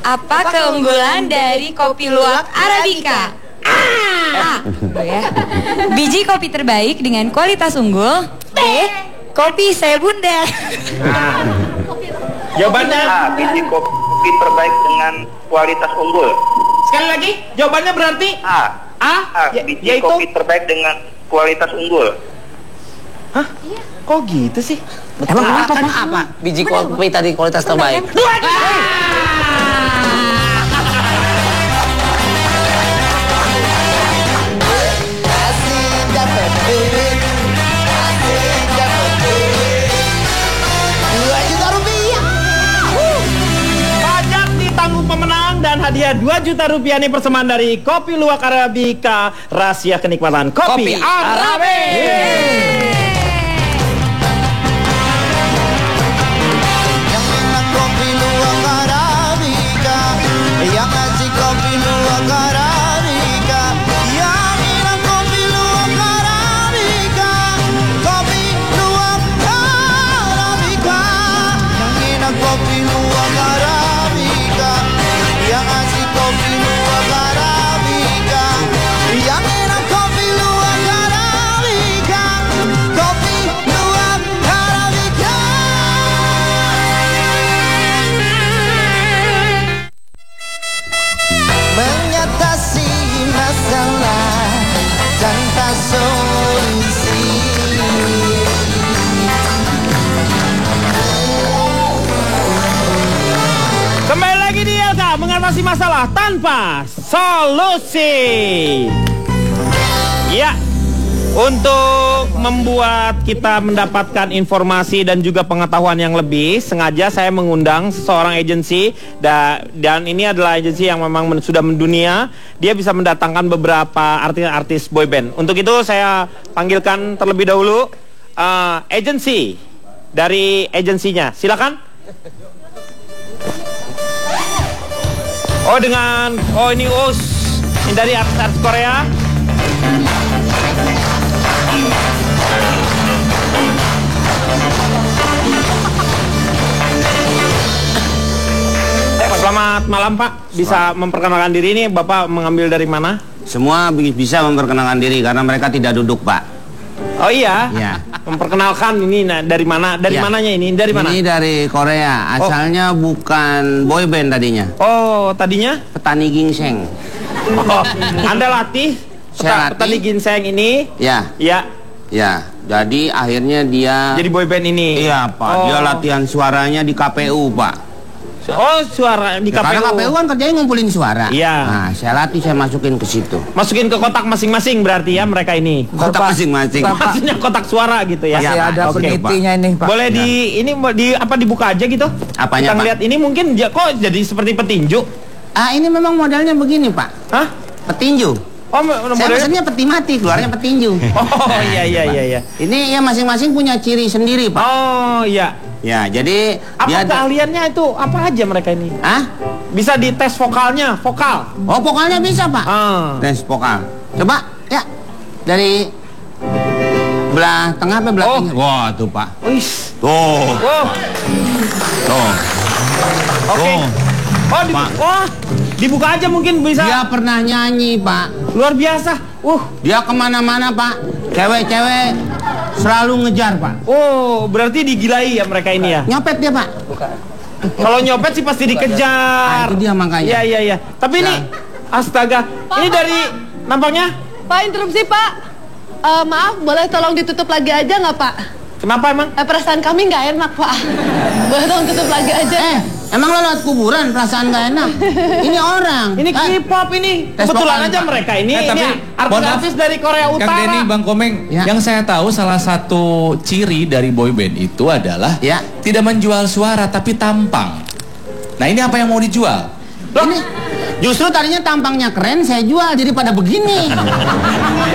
Apa keunggulan dari kopi luwak Arabica? A. Biji kopi terbaik dengan kualitas unggul. B. Kopi saya bunda. Jawabannya. A. Biji kopi terbaik dengan kualitas unggul. Sekali lagi, jawabannya berarti A. A. Biji Yaitu. kopi terbaik dengan kualitas unggul. Hah? Kok gitu sih? Emang kenapa, Pak? Apa? Biji kopi tadi kualitas terbaik. Pajak ditanggung pemenang dan hadiah 2 juta rupiah nih persembahan dari Kopi Luwak Arabica. Rahasia kenikmatan kopi Arabic. Kopi luwak Arabica, yang ngasih kopi luwak Arabica, yang minum kopi luwak Arabica, kopi luwak Arabica, yang minum kopi luwak Arabica, yang ngasih kopi luwak Arabica, yang minum kopi luwak Arabica, kopi luwak Arabica. Mengatasi masalah tanpa solusi. Kembali lagi di Elka mengatasi masalah tanpa solusi. Ya, untuk membuat kita mendapatkan informasi dan juga pengetahuan yang lebih, sengaja saya mengundang seseorang agensi dan ini adalah agensi yang memang sudah mendunia. Dia bisa mendatangkan beberapa artis boyband. Untuk itu saya panggilkan terlebih dahulu agensi dari agensinya. Silakan. Ini dari artis Korea. Selamat malam Pak, bisa memperkenalkan diri ini Bapak mengambil dari mana? Semua bisa memperkenalkan diri karena mereka tidak duduk, Pak. Oh iya. Ya. Memperkenalkan ini dari mana? Dari mananya ini? Dari mana? Ini dari Korea. Asalnya bukan boy band tadinya. Oh, tadinya? Petani ginseng. Oh, Anda latih petani ginseng ini? Ya. Ya. Ya. Jadi akhirnya dia jadi boy band ini. Iya, Pak. Dia latihan suaranya di KPU, Pak. Oh, suara di KPU. Karena KPU kan kerjanya ngumpulin suara. Iya. Nah, saya latih, saya masukin ke situ. Masukin ke kotak masing-masing berarti ya mereka ini. Kotak masing-masing. Maksudnya kotak suara gitu ya. Masih ada penitinya ini, Pak. Boleh dibuka aja gitu? Apanya, Kita Pak? lihat ini mungkin kok jadi seperti petinju. Ah, ini memang modelnya begini, Pak. Hah? Petinju. Oh, saya pesennya peti mati, keluarnya petinju. Oh, iya. Ini ya masing-masing punya ciri sendiri, Pak. Oh, iya. Ya, jadi apa keahliannya itu? Apa aja mereka ini? Hah? Bisa dites vokalnya, vokal. Oh, vokalnya bisa, Pak. Tes vokal. Coba, ya. Dari belah tengah apa belah pinggir? Wah, tuh, Pak. Wih. Tuh. Tuh. Oke. Oh, dibuka aja mungkin bisa. Dia pernah nyanyi, Pak. Luar biasa. Dia kemana-mana, Pak. Cewek-cewek selalu ngejar, Pak. Oh, berarti digilai ya mereka ini ya? Nyopet dia, Pak. Kalau nyopet sih pasti dikejar. Itu dia makanya. Iya. Tapi ini, astaga, ini dari nampaknya. Pak, interupsi Pak. Maaf, boleh tolong ditutup lagi aja nggak Pak? Kenapa emang? Perasaan kami nggak enak Pak. Boleh tolong tutup lagi aja. Emang lo lewat kuburan perasaan gak enak? Ini orang. Ini K-pop ini. Kebetulan aja mereka ini. Tapi artis dari Korea Utara. Kang Denny, Bang Komeng, yang saya tahu salah satu ciri dari boyband itu adalah tidak menjual suara tapi tampang. Nah, ini apa yang mau dijual? Ini justru tadinya tampangnya keren, saya jual jadi pada begini.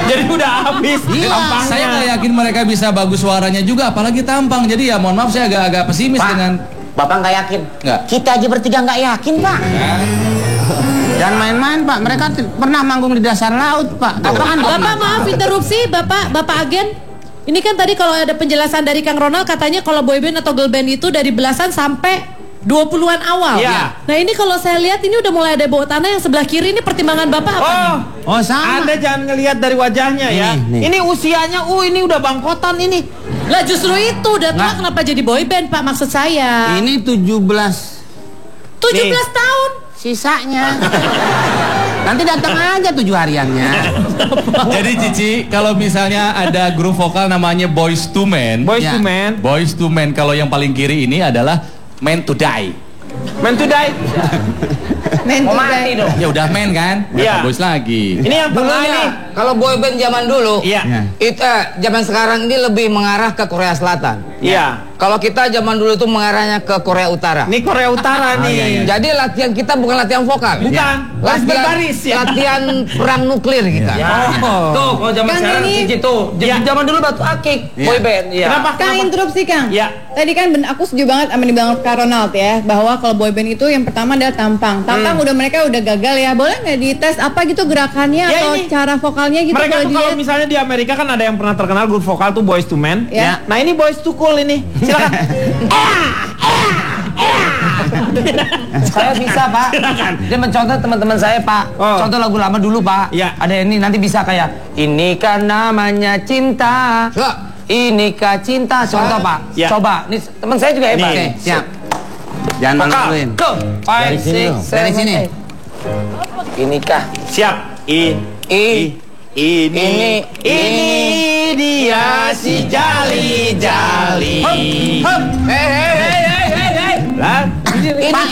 Jadi udah habis. Iya. Saya nggak yakin mereka bisa bagus suaranya juga, apalagi tampang. Jadi ya mohon maaf saya agak pesimis dengan. Bapak nggak yakin? Nggak. Kita aja bertiga nggak yakin, Pak. Jangan main-main, Pak. Mereka pernah manggung di dasar laut, Pak. Bapak maaf interupsi, Bapak agen. Ini kan tadi kalau ada penjelasan dari Kang Ronald katanya kalau boyband atau girlband itu dari belasan sampai 20-an awal. Iya. Nah ini kalau saya lihat ini udah mulai ada bawah tanah yang sebelah kiri ini pertimbangan Bapak apa nih? Oh sama. Anda jangan ngelihat dari wajahnya ya. Ini usianya, ini udah bangkotan ini. Lah justru itu udah tua kenapa jadi boyband Pak maksud saya? Ini 17 tahun. Sisanya. Nanti datang aja 7 hariannya. Jadi Cici, kalau misalnya ada grup vokal namanya Boys to Men. Boys to Men. Boys to Men, kalau yang paling kiri ini adalah Men to Die. Men to Die. Men to Die. dong. Ya udah men kan? Iya. Boys lagi. Ini yang tengah ini. Dulunya, kalau boyband zaman dulu, Iya. itu zaman sekarang ini lebih mengarah ke Korea Selatan. Iya. Kalau kita zaman dulu itu mengarahnya ke Korea Utara. Ini Korea Utara nih. Jadi latihan kita bukan latihan vokal. Bukan. Baris berbaris ya. Latihan perang nuklir kita. Tuh, kalau zaman sekarang Cici tuh. Zaman dulu batu akik, boyband. Kenapa? Kang interupsi Kang. Ya. Tadi kan aku setuju banget sama dibilang Kak Ronald ya, bahwa kalau boyband itu yang pertama adalah tampang. Tampang mereka udah gagal ya. Boleh nggak dites apa gitu gerakannya Ya, atau ini. cara vokalnya gitu Mereka tuh kalau dilihat? misalnya di Amerika kan ada yang pernah terkenal grup vokal tuh Boys to Men. Ya. Nah ini Boys to Cool ini. Silakan. Saya bisa Pak. Dia mencontoh teman-teman saya Pak. Contoh lagu lama dulu Pak. Iya. Ada ini nanti bisa kayak ini kan namanya cinta. Inikah cinta. Contoh Pak. Ya. Coba. Nih teman saya juga hebat. Oke, siap. Jangan malu-maluin. Go. 5, 6, 7, Dari sini. 8. Inikah. Siap. Ini dia si jali-jali. Lah, Pak,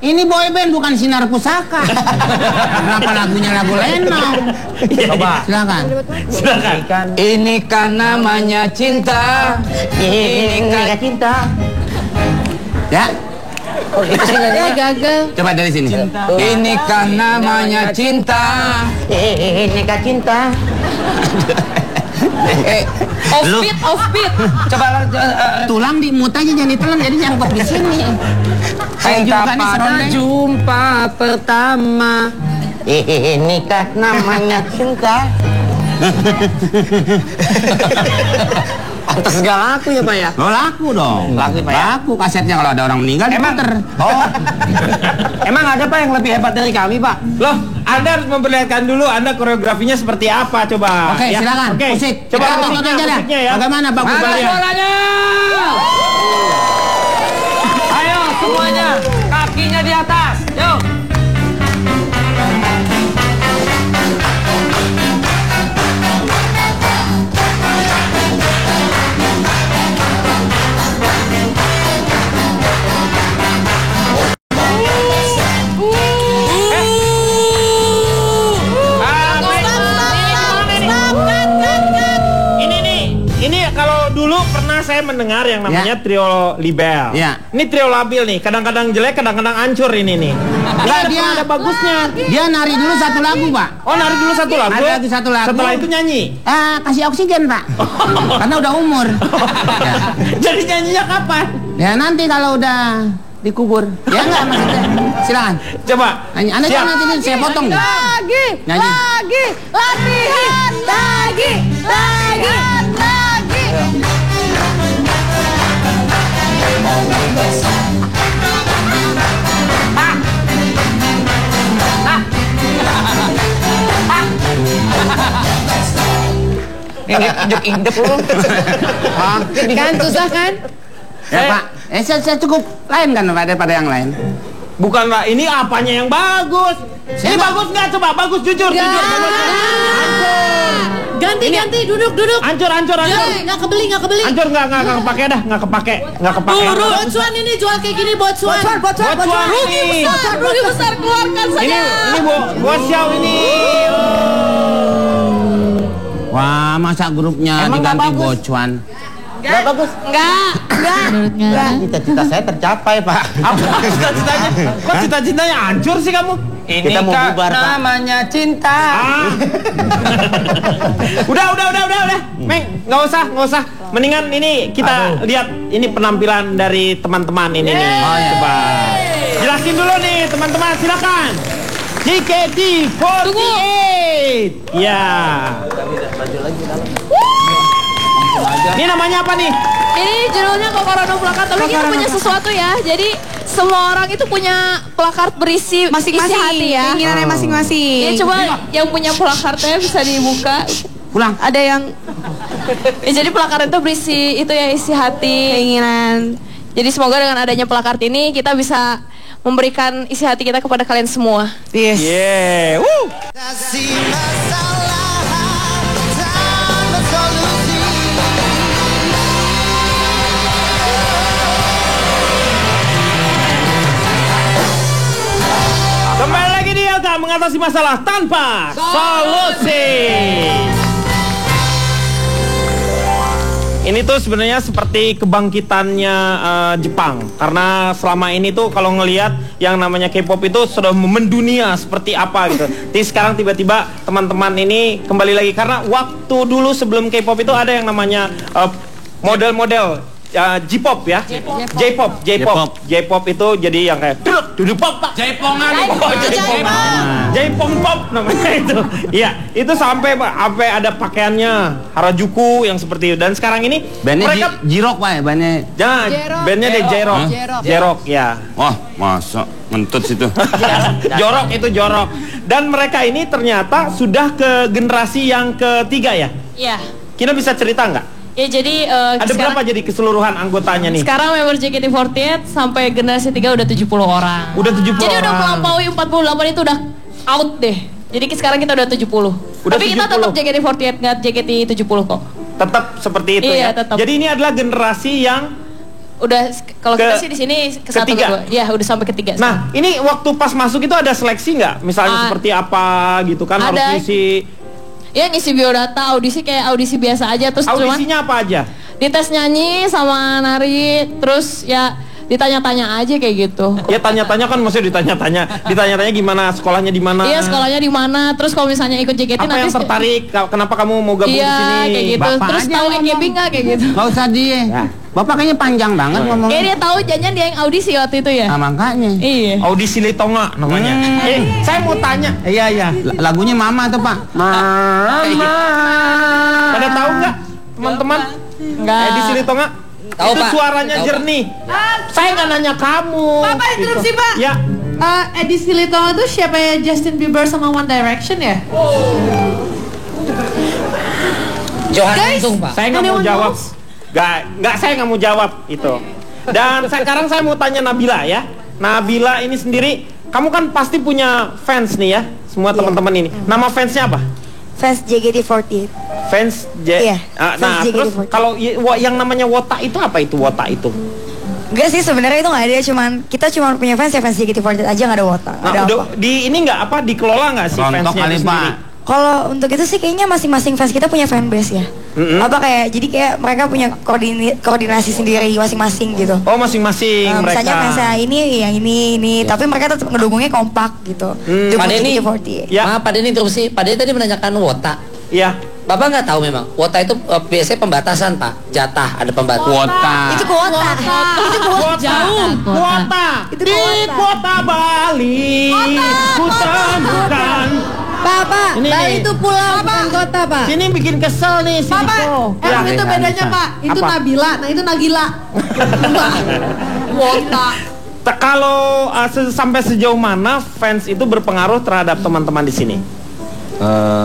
ini boyband bukan Sinar Pusaka. Kenapa lagunya lagu Lenong? Coba. Silakan. Ini kan namanya cinta. Ini kan cinta. Ya. Ya gagal. Coba dari sini. Ini kan namanya cinta. Ini kak cinta. Off beat. Coba Tulang dimut aja jangan ditelan jadi nyangkut di sini. Saya juga nih pada serondeng. jumpa pertama. Ini kak namanya cinta. Pantes gak laku ya Pak ya? Lo laku dong. Laku, Pak, ya? Laku kasetnya kalau ada orang meninggal diputer. Emang ada Pak yang lebih hebat dari kami Pak? loh, Anda harus memperlihatkan dulu Anda koreografinya seperti apa, coba. Oke, silakan. Oke. Musik. Coba Kita tonton aja dah. musiknya ya. Bagaimana bagus Mana kalian? bolanya? Ayo semuanya, kakinya di atas. Yuk. Ini kalau dulu pernah saya mendengar yang namanya trio libel. Ya. Ini trio labil nih, kadang-kadang jelek, kadang-kadang hancur ini nih. Nggak ada, dia ada bagusnya. Dia nari dulu satu lagu, Pak. Oh, nari dulu satu lagu. Nari lagi satu lagu. Setelah itu nyanyi. Kasih oksigen, Pak. Karena udah umur. Ya. Jadi nyanyinya kapan? Ya nanti kalau udah dikubur. Ya enggak maksudnya. Silakan. Coba. Nyanyi. Anda jangan nanti ini saya potong. Lagi, Nyanyi. lagi, latihan, lagi, latihan, lagi. Injek-injek lu. Kan susah kan? Ya Pak, saya cukup lain kan daripada yang lain. Bukanlah, ini apanya yang bagus? Ini bagus nggak? Coba bagus, jujur, jujur. Hancur. Ganti, duduk. Hancur. Nggak kebeli. Hancur nggak kepake dah, nggak kepake. Bocuan ini jual kayak gini, bocuan. Rugi besar, keluarkan saja. Ini bosiau ini. Wah, masa grupnya diganti bocuan? Enggak bagus. Enggak. Cita-cita saya tercapai, Pak. Apa cita-citanya? Kok cita-citanya hancur sih kamu? Ini Kita mau bubar, Pak. namanya cinta. Udah. Meng, nggak usah. Mendingan ini kita lihat ini penampilan dari teman-teman ini nih. Coba. Jelasin dulu nih, teman-teman, silakan. JKT48. Ya. Ini namanya apa nih? Ini judulnya Kokorono Plakat, tapi kita punya sesuatu ya. Jadi semua orang itu punya plakat berisi Masing-masing, isi hati ya. keinginannya masing-masing. Jadi coba yang punya plakatnya bisa dibuka. Pulang. Ada yang ya, jadi plakat itu berisi itu ya, isi hati, keinginan. Jadi semoga dengan adanya plakat ini kita bisa memberikan isi hati kita kepada kalian semua. Yes. Yeah. Woo. Kasih masalah tanpa solusi. Kembali lagi di Elka mengatasi masalah tanpa solusi. Ini tuh sebenarnya seperti kebangkitannya Jepang, karena selama ini tuh kalau ngelihat yang namanya K-pop itu sudah mendunia seperti apa gitu. Jadi sekarang tiba-tiba teman-teman ini kembali lagi, karena waktu dulu sebelum K-pop itu ada yang namanya model-model J-pop ya, J-pop itu jadi yang kayak duduk pop, Jaipongan, Jaipong pop namanya itu. Iya, itu sampai ada pakaiannya Harajuku yang seperti itu. Dan sekarang ini bandnya mereka J-Rock Pak ya, bandnya deh J-Rock ya. Wah, masa ngentut situ. Jorok itu jorok. Dan mereka ini ternyata sudah ke generasi yang ketiga ya. Iya. Kita bisa cerita nggak? Ya jadi ada berapa jadi keseluruhan anggotanya nih? Sekarang member JKT48 sampai generasi 3 udah 70 orang. Udah 70 jadi orang. udah melampaui 48 itu udah out deh. Jadi sekarang kita udah 70. Tapi kita tetap JKT48, nggak JKT 70 kok. Tetap seperti itu ya. Tetap. Jadi ini adalah generasi yang udah kalau kita sih di sini ke satu kedua. Ya, udah sampai ketiga. Nah, ini waktu pas masuk itu ada seleksi nggak? Misalnya seperti apa gitu kan, harus ngisi. Ya ngisi biodata, audisi kayak audisi biasa aja. Terus audisinya apa aja? Dites nyanyi sama nari, terus ya ditanya-tanya aja kayak gitu. Ya tanya-tanya kan, maksudnya ditanya-tanya gimana, sekolahnya di mana? Iya, sekolahnya di mana. Terus kalau misalnya ikut JKT apa nanti yang tertarik? Kenapa kamu mau gabung di sini? Iya, kayak gitu. Bapak terus tahu EKB nggak kayak gitu? Nggak usah dia. Ya. Bapak kayaknya panjang banget ngomongnya. Kayak dia tahu jangan dia yang audisi waktu itu ya. Nah, makanya. Iya. Audisi Litonga namanya. Saya mau tanya. Iya. Lagunya Mama tuh Pak. Mama. Pada tahu nggak teman-teman? Nggak. Audisi Litonga? Tahu, itu Pak. suaranya Tahu, jernih. Saya nggak nanya kamu. Bapak interupsi, Pak. Ya. Edisi Litong itu siapa ya? Justin Bieber sama One Direction ya? Johan Untung, Pak. Saya nggak mau jawab. Saya nggak mau jawab itu. Dan sekarang saya mau tanya Nabila ya. Nabila ini sendiri, kamu kan pasti punya fans nih ya, semua teman-teman ini. Nama fansnya apa? Fans JKT48. Fans Iya. Nah, terus kalau yang namanya Wota itu apa itu Wota itu? Enggak sih, sebenarnya itu nggak ada, kita cuma punya fans ya, fans JKT48 aja, nggak ada Wota. Nah, udah di ini nggak apa dikelola nggak sih fansnya itu sendiri? Kalau untuk itu sih kayaknya masing-masing fans kita punya fanbase ya. Apa kayak jadi kayak mereka punya koordinasi sendiri masing-masing gitu. Oh, masing-masing mereka. Misalnya fansnya ini yang ini, tapi mereka tetap ngedukungnya kompak gitu. Pak Denny, ya. Maaf Pak Denny interupsi. Pak Denny tadi menanyakan Wota. Iya. Bapak nggak tahu memang Wota itu biasanya pembatasan Pak, jatah ada pembatasan. Kuota. Itu kuota. Itu kuota. Jauh. Kuota. Di kota Bali. Ku temukan. Pak, Bali itu pulau bukan kota, Pak. Sini bikin kesel nih si Niko. Emang itu bedanya Pak, itu Nabila, nah itu Nagila. Wota. Kalau sampai sejauh mana fans itu berpengaruh terhadap teman-teman di sini?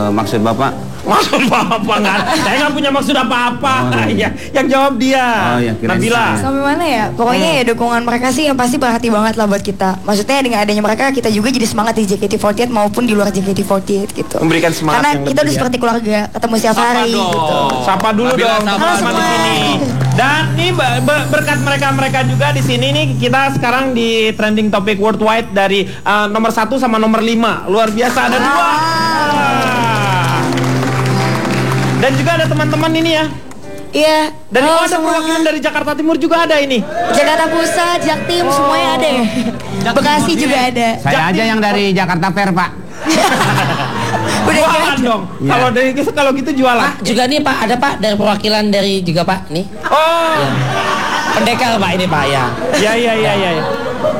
Maksud Bapak? Maksud Bapak nggak? Saya nggak punya maksud apa-apa. Ya, yang jawab dia. Nabila. Sampai mana ya? Pokoknya ya dukungan mereka sih yang pasti berarti banget lah buat kita. Maksudnya dengan adanya mereka kita juga jadi semangat di JKT48 maupun di luar JKT48 gitu. Memberikan semangat karena yang kita udah lebih, seperti keluarga, ketemu setiap hari gitu. Sapa dulu dong teman-teman di sini. Dan ini berkat mereka juga di sini nih kita sekarang di trending topik worldwide dari nomor 1 sama nomor 5. Luar biasa ada 2. Dan juga ada teman-teman ini ya. Iya. Dan ada perwakilan dari Jakarta Timur juga ada ini. Jakarta Pusat, Jaktim semuanya ada. Bekasi juga ada. Saya aja yang dari Jakarta Fair, Pak. Udah jualan dong. Kalau gitu jualan. Pak, juga nih Pak, ada Pak dari perwakilan dari juga Pak nih. Oh. Ya. Pendekar Pak ini Pak ya. Ya.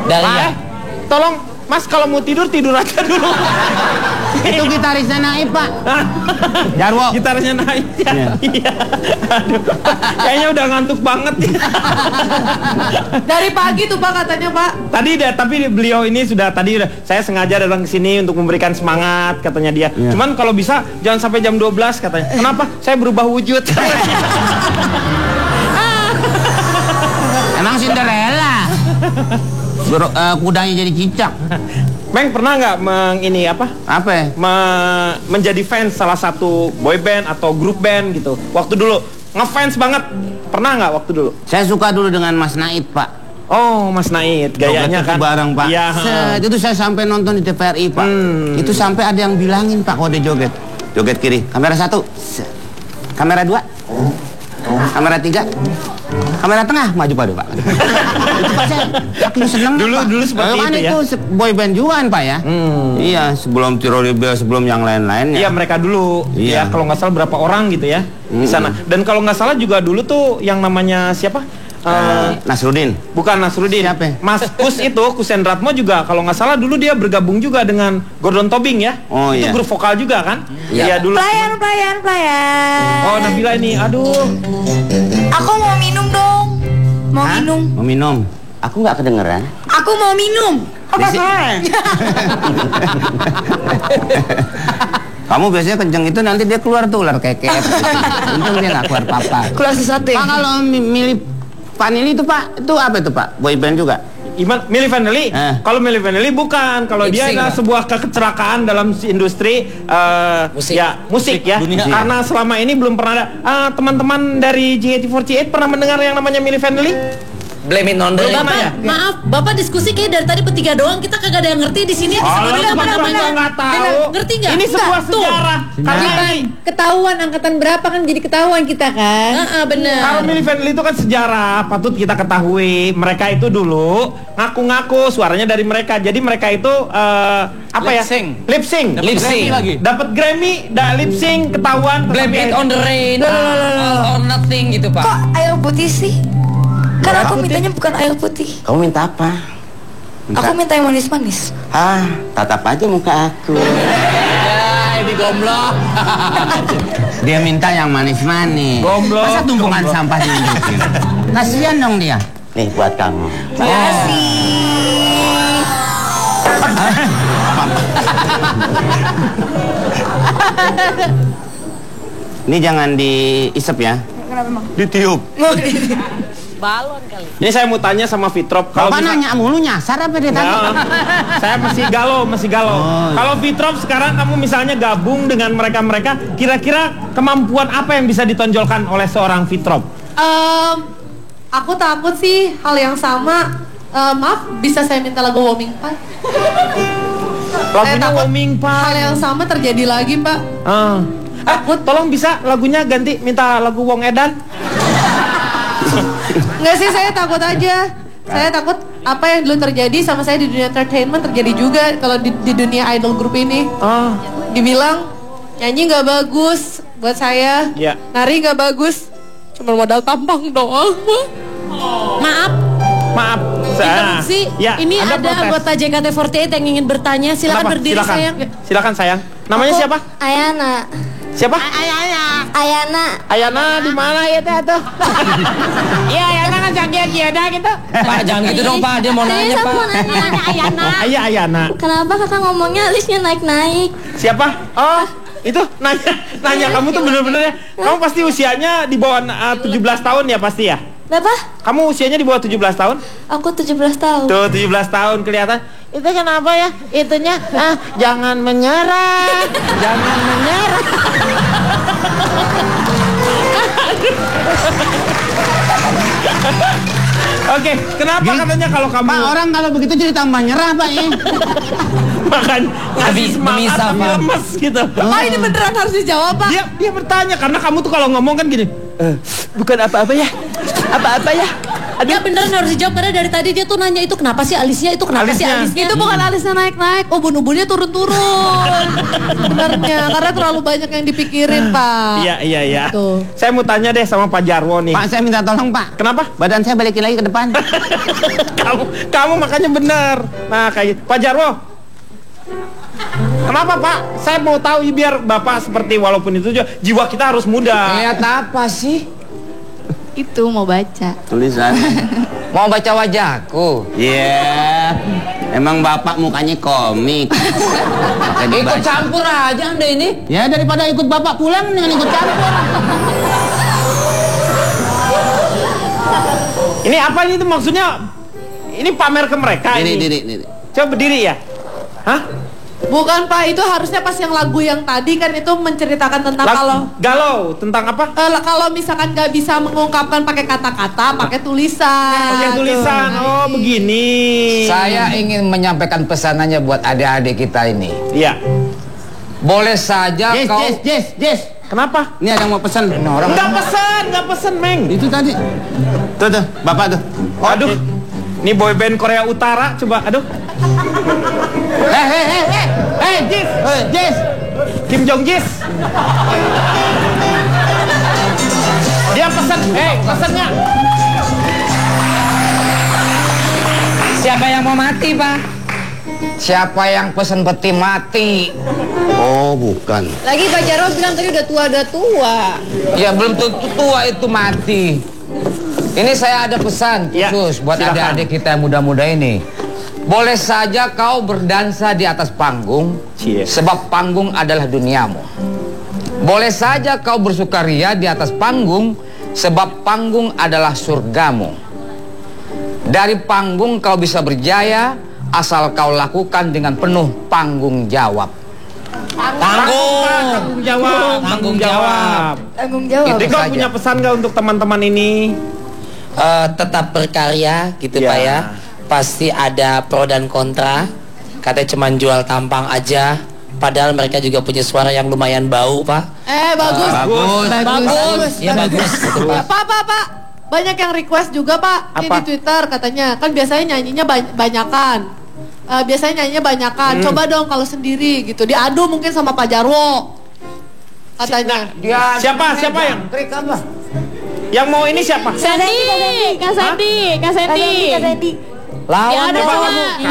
Dari Pak, ya. Tolong Mas kalau mau tidur aja dulu. Itu gitarisnya Naib, Pak. Jarwo. Gitarnya Naib ya. Iya. Aduh. Kayaknya udah ngantuk banget. Dari pagi tuh Pak katanya Pak. Tapi beliau ini sudah saya sengaja datang ke sini untuk memberikan semangat katanya dia. Yeah. Cuman kalau bisa jangan sampai jam 12 katanya. Kenapa? Saya berubah wujud. Emang Cinderella. Kudanya jadi cicak. Meng pernah nggak menjadi fans salah satu boy band atau grup band gitu? Waktu dulu ngefans banget. Pernah nggak waktu dulu? Saya suka dulu dengan Mas Naid, Pak. Oh, Mas Naid, gayanya kan bareng, Pak. Iya. Itu saya sampai nonton di TVRI, Pak. Itu sampai ada yang bilangin, Pak, kode joget. Joget kiri, kamera 1. Kamera 2. Kamera 3. Kamera tengah maju pada Pak. Itu Pak saya seneng dulu seperti kan itu ya. Itu boy band juga kan Pak ya. Iya sebelum Tirolibel sebelum yang lain-lain. Iya mereka dulu. Iya kalau nggak salah berapa orang gitu ya di sana. Dan kalau nggak salah juga dulu tuh yang namanya siapa? Nasruddin. Bukan Nasruddin. Siapa? Mas Kus itu Kusendratmo juga kalau nggak salah dulu dia bergabung juga dengan Gordon Tobing ya. Oh itu iya. grup vokal juga kan? Iya dulu. Pelayan. Oh Nabila ini, aduh. Aku mau minum dong. Mau minum. Mau minum. Aku nggak kedengeran. Aku mau minum. Kamu biasanya kenceng itu nanti dia keluar tuh ular keket. Untung dia nggak keluar papa. Keluar sesuatu. Pak kalau milih Vanilli itu Pak, itu apa itu Pak? Boy band juga? Milli Vanilli? Kalau Milli Vanilli bukan. Kalau dia adalah sebuah kecelakaan dalam industri musik ya. Karena selama ini belum pernah ada. Teman-teman dari JKT48 pernah mendengar yang namanya Milli Vanilli? Blame it on the Maaf, Bapak diskusi kayak dari tadi bertiga doang, kita kagak ada yang ngerti di sini. Nggak tahu. Ngerti nggak? Ini sebuah sejarah. Karena ketahuan angkatan berapa kan jadi ketahuan kita kan. Benar. Kalau Milli Vanilli itu kan sejarah, patut kita ketahui. Mereka itu dulu ngaku-ngaku suaranya dari mereka. Jadi mereka itu lip sync lagi. Dapat Grammy, lip sync ketahuan. Blame it on the rain, or nothing gitu Pak. Kok air putih sih? Kan aku mintanya bukan air putih. Kamu minta apa? Aku minta yang manis-manis. Tatap aja muka aku. Ya, ini gomblok. Dia minta yang manis-manis. Gomblok. Masa tumpukan sampah diunjukin? Kasihan dong dia. Nih buat kamu. Terima kasih. Ini jangan diisep ya. Kenapa emang? Ditiup. Balon kali. Ini saya mau tanya sama Fitrop. Kalau Bapak nanya mulu nyasar apa dia tadi? Saya masih galau. Kalau Fitrop sekarang kamu misalnya gabung dengan mereka-mereka, kira-kira kemampuan apa yang bisa ditonjolkan oleh seorang Fitrop? Aku takut sih hal yang sama. Maaf, bisa saya minta lagu Warming Pan? Lagunya Warming Pan. Hal yang sama terjadi lagi, Pak. Tolong bisa lagunya ganti, minta lagu Wong Edan. Nggak sih, saya takut aja. Saya takut apa yang dulu terjadi sama saya di dunia entertainment terjadi juga kalau di dunia idol group ini. Dibilang nyanyi nggak bagus buat saya, nari nggak bagus, cuma modal tampang doang. Maaf. Interupsi. Ini ada anggota JKT48 yang ingin bertanya. Silakan berdiri, sayang. Silakan sayang. Namanya siapa? Ayana. Siapa? Ayana di mana ya tuh? Iya, Ayana kan jaga gitu. Pak, jangan gitu dong, Pak. Dia mau nanya, Pak. Mau nanya Ayana. Iya, Ayana. Kenapa kakak ngomongnya alisnya naik-naik? Siapa? Oh, itu nanya kamu tuh bener-bener ya. Kamu pasti usianya di bawah 17 tahun ya pasti ya? Berapa? Kamu usianya di bawah 17 tahun? Aku 17 tahun. Tuh 17 tahun kelihatan. Itu kenapa ya? Itunya jangan menyerah. Jangan menyerah. Oke, kenapa katanya kalau kamu Pak, orang kalau begitu jadi tambah nyerah, Pak ya. Makan ngasih semangat tapi lemes gitu. Pak, ini beneran harus dijawab, Pak. Dia bertanya karena kamu tuh kalau ngomong kan gini. Bukan apa-apa ya. Apa-apa ya. Dia beneran harus dijawab karena dari tadi dia tuh nanya itu kenapa sih alisnya, itu kenapa sih alisnya. Itu bukan alisnya naik-naik, ubun-ubunnya turun-turun. Sebenarnya karena terlalu banyak yang dipikirin, Pak. Iya. Saya mau tanya deh sama Pak Jarwo nih. Pak, saya minta tolong, Pak. Kenapa? Badan saya balikin lagi ke depan. kamu makanya bener. Nah, kayak Pak Jarwo. Kenapa, Pak? Saya mau tahu biar Bapak seperti walaupun itu juga jiwa kita harus muda. Lihat apa sih? Itu mau baca. Tulisan. Mau baca wajahku? Iya. Emang Bapak mukanya komik. Ikut campur aja Anda ini. Ya daripada ikut Bapak pulang dengan ikut campur. Ini apa ini tuh maksudnya? Ini pamer ke mereka ini. Diri. Coba berdiri ya. Hah? Bukan, Pak, itu harusnya pas yang lagu yang tadi kan itu menceritakan tentang galau tentang apa? Kalau misalkan nggak bisa mengungkapkan pakai kata-kata, pakai tulisan. Pakai tulisan. Oh, begini. Saya ingin menyampaikan pesanannya buat adik-adik kita ini. Iya. Boleh saja kau. Jess. Kenapa? Ini ada yang mau pesan. Nggak pesen, Meng. Itu tadi. Tuh, Bapak tuh. Aduh. Ini boyband Korea Utara, coba, aduh. Jess. Kim Jong Jis. Dia pesan, pesannya. Siapa yang mau mati, Pak? Siapa yang pesen peti mati? Oh, bukan. Lagi Pak Jarwo bilang tadi udah tua. Ya belum tentu tua itu mati. Ini saya ada pesan khusus buat adik-adik kita yang muda-muda ini. Boleh saja kau berdansa di atas panggung, sebab panggung adalah duniamu. Boleh saja kau bersukaria di atas panggung, sebab panggung adalah surgamu. Dari panggung kau bisa berjaya, asal kau lakukan dengan penuh tanggung jawab. Tanggung jawab. Diko punya pesan nggak untuk teman-teman ini? Tetap berkarya gitu Pak ya. Pasti ada pro dan kontra. Katanya cuma jual tampang aja. Padahal mereka juga punya suara yang lumayan bau, Pak. Bagus. Ya bagus. Gitu, Pak. Pak. Banyak yang request juga, Pak. Ini di Twitter katanya. Kan biasanya nyanyinya banyakan. Coba dong kalau sendiri gitu. Diadu mungkin sama Pak Jarwo. Katanya. Siapa yang? Trik apa? Yang mau ini siapa? Kak Sandy. Lawan ada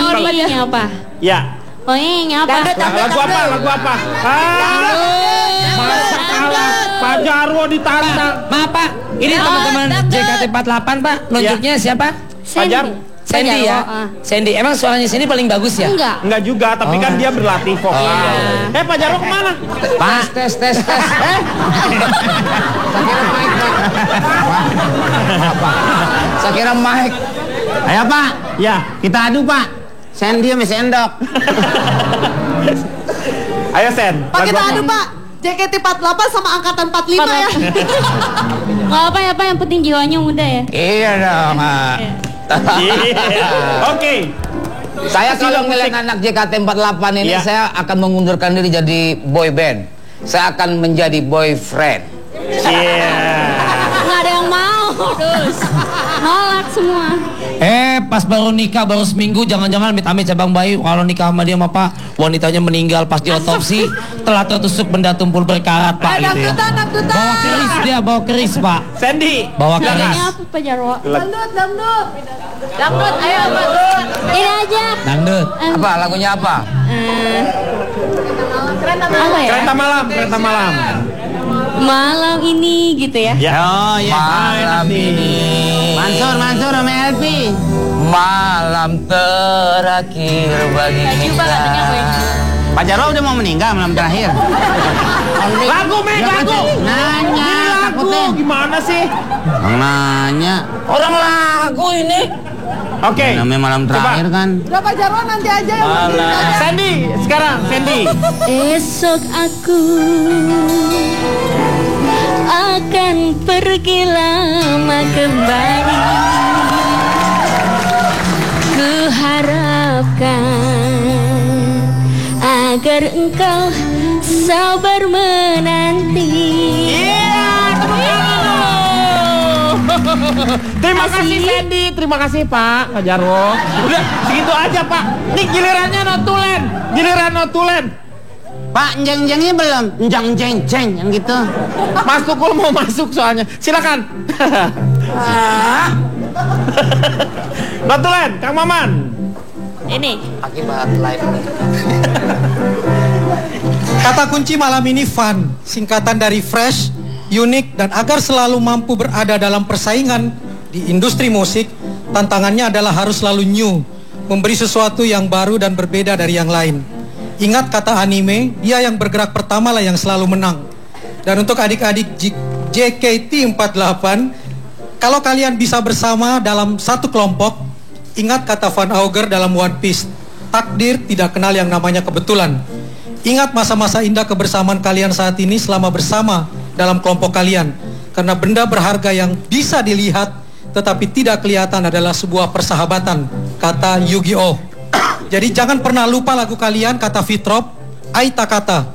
lagunya apa? Ya. Lagu apa? Masa kalah Pak Jarwo ditantang. Maaf Pak, ini teman-teman JKT48 Pak. Nunjuknya siapa? Pak Jarwo. Sandy ya. Sandy, emang suaranya Sandy paling bagus ya? Enggak juga, tapi kan dia berlatih vokal. Pak Jarwo kemana? Pak, tes. Saya kira mic. Ayo Pak, ya kita adu Pak. Sandy sama sendok. Ayo Sen. Pak kita adu Pak. JKT48 sama angkatan 45 ya. Gak apa ya Pak, yang penting jiwanya muda ya. Iya dong. Oke. Saya kalau ngeliat anak JKT48 ini, saya akan mengundurkan diri jadi boy band. Saya akan menjadi boyfriend. Nggak ada yang mau. Terus nolak semua. Pas baru nikah baru seminggu, jangan-jangan amit-amit cabang bayi. Kalau nikah sama dia mah Pak, wanitanya meninggal pas diotopsi, telah tertusuk benda tumpul berkarat Pak. Gitu ya. Bawa keris dia, bawa keris Pak. Sandy. Bawa keris. Lagunya apa Pak Jarwo? Dangdut, ayo dangdut. Ini aja. Dangdut. Apa lagunya apa? Apa ya? Kereta malam. Malam ini gitu ya. Oh iya. Malam ini. Mansur sama Elvi. Malam terakhir bagi kita. Pak Jarwo udah mau meninggal malam terakhir. Lagu. Nanya, takutnya. Gimana sih? Nanya. Orang lagu ini. Oke. Namanya malam terakhir kan. Udah Pak Jarwo nanti aja ya. Sandy, sekarang Sandy. Esok aku akan pergi lama kembali. Ku harapkan agar engkau sabar menanti. Terima kasih Sandy, terima kasih Pak Jarwo. Udah segitu aja Pak. Nih gilirannya Notulen, giliran Notulen. Pak, jeng-jengnya belum? Jeng yang gitu. Mas Tukul mau masuk soalnya. Silakan. Notulen, Kang Maman. Ini. Akibat live. Kata kunci malam ini fun, singkatan dari fresh, unik, dan agar selalu mampu berada dalam persaingan di industri musik, tantangannya adalah harus selalu new, memberi sesuatu yang baru dan berbeda dari yang lain. Ingat kata anime, dia yang bergerak pertama lah yang selalu menang. Dan untuk adik-adik JKT48, kalau kalian bisa bersama dalam satu kelompok, ingat kata Van Auger dalam One Piece, takdir tidak kenal yang namanya kebetulan. Ingat masa-masa indah kebersamaan kalian saat ini selama bersama dalam kelompok kalian. Karena benda berharga yang bisa dilihat tetapi tidak kelihatan adalah sebuah persahabatan, kata Yu-Gi-Oh. Jadi jangan pernah lupa lagu kalian, kata Fitrop, Aita kata.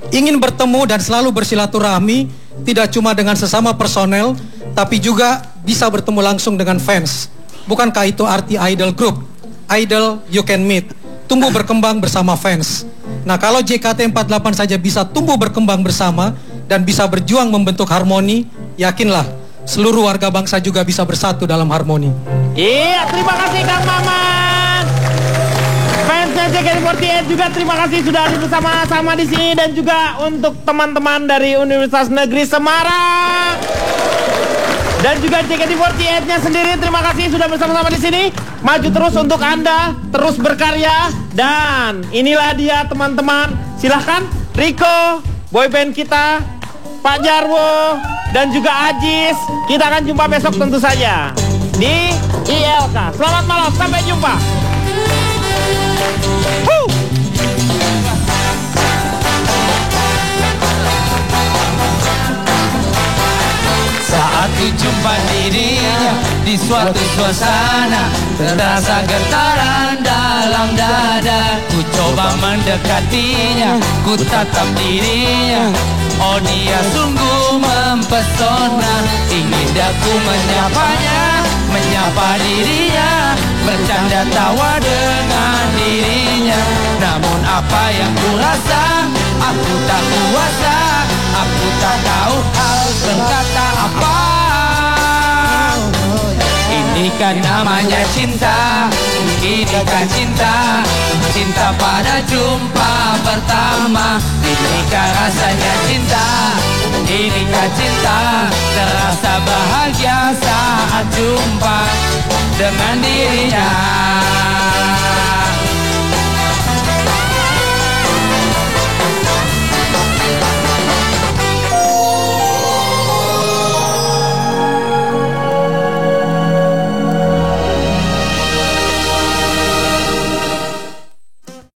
Ingin bertemu dan selalu bersilaturahmi, tidak cuma dengan sesama personel, tapi juga bisa bertemu langsung dengan fans. Bukankah itu arti idol group? Idol you can meet, tumbuh berkembang bersama fans. Nah kalau JKT48 saja bisa tumbuh berkembang bersama dan bisa berjuang membentuk harmoni, yakinlah seluruh warga bangsa juga bisa bersatu dalam harmoni. Iya, terima kasih Kang Maman. Fansnya JKT48 juga terima kasih sudah hadir bersama-sama di sini, dan juga untuk teman-teman dari Universitas Negeri Semarang. Dan juga JKT48-nya sendiri terima kasih sudah bersama-sama di sini. Maju terus untuk Anda, terus berkarya. Dan inilah dia teman-teman. Silahkan Riko, boyband kita, Pak Jarwo, dan juga Ajis. Kita akan jumpa besok tentu saja di ILK. Selamat malam, sampai jumpa. Saat ku jumpa dirinya di suatu suasana, terasa getaran dalam dada. Ku coba mendekatinya, ku tatap dirinya. Oh dia sungguh mempesona. Ingin aku menyapanya, menyapa dirinya, bercanda tawa dengan dirinya. Namun apa yang ku rasa, aku tak kuasa. Aku tak tahu harus berkata apa. Ini kan namanya cinta, ini kan cinta, cinta pada jumpa pertama. Inikah rasanya cinta, Inikah cinta terasa bahagia saat jumpa dengan dirinya.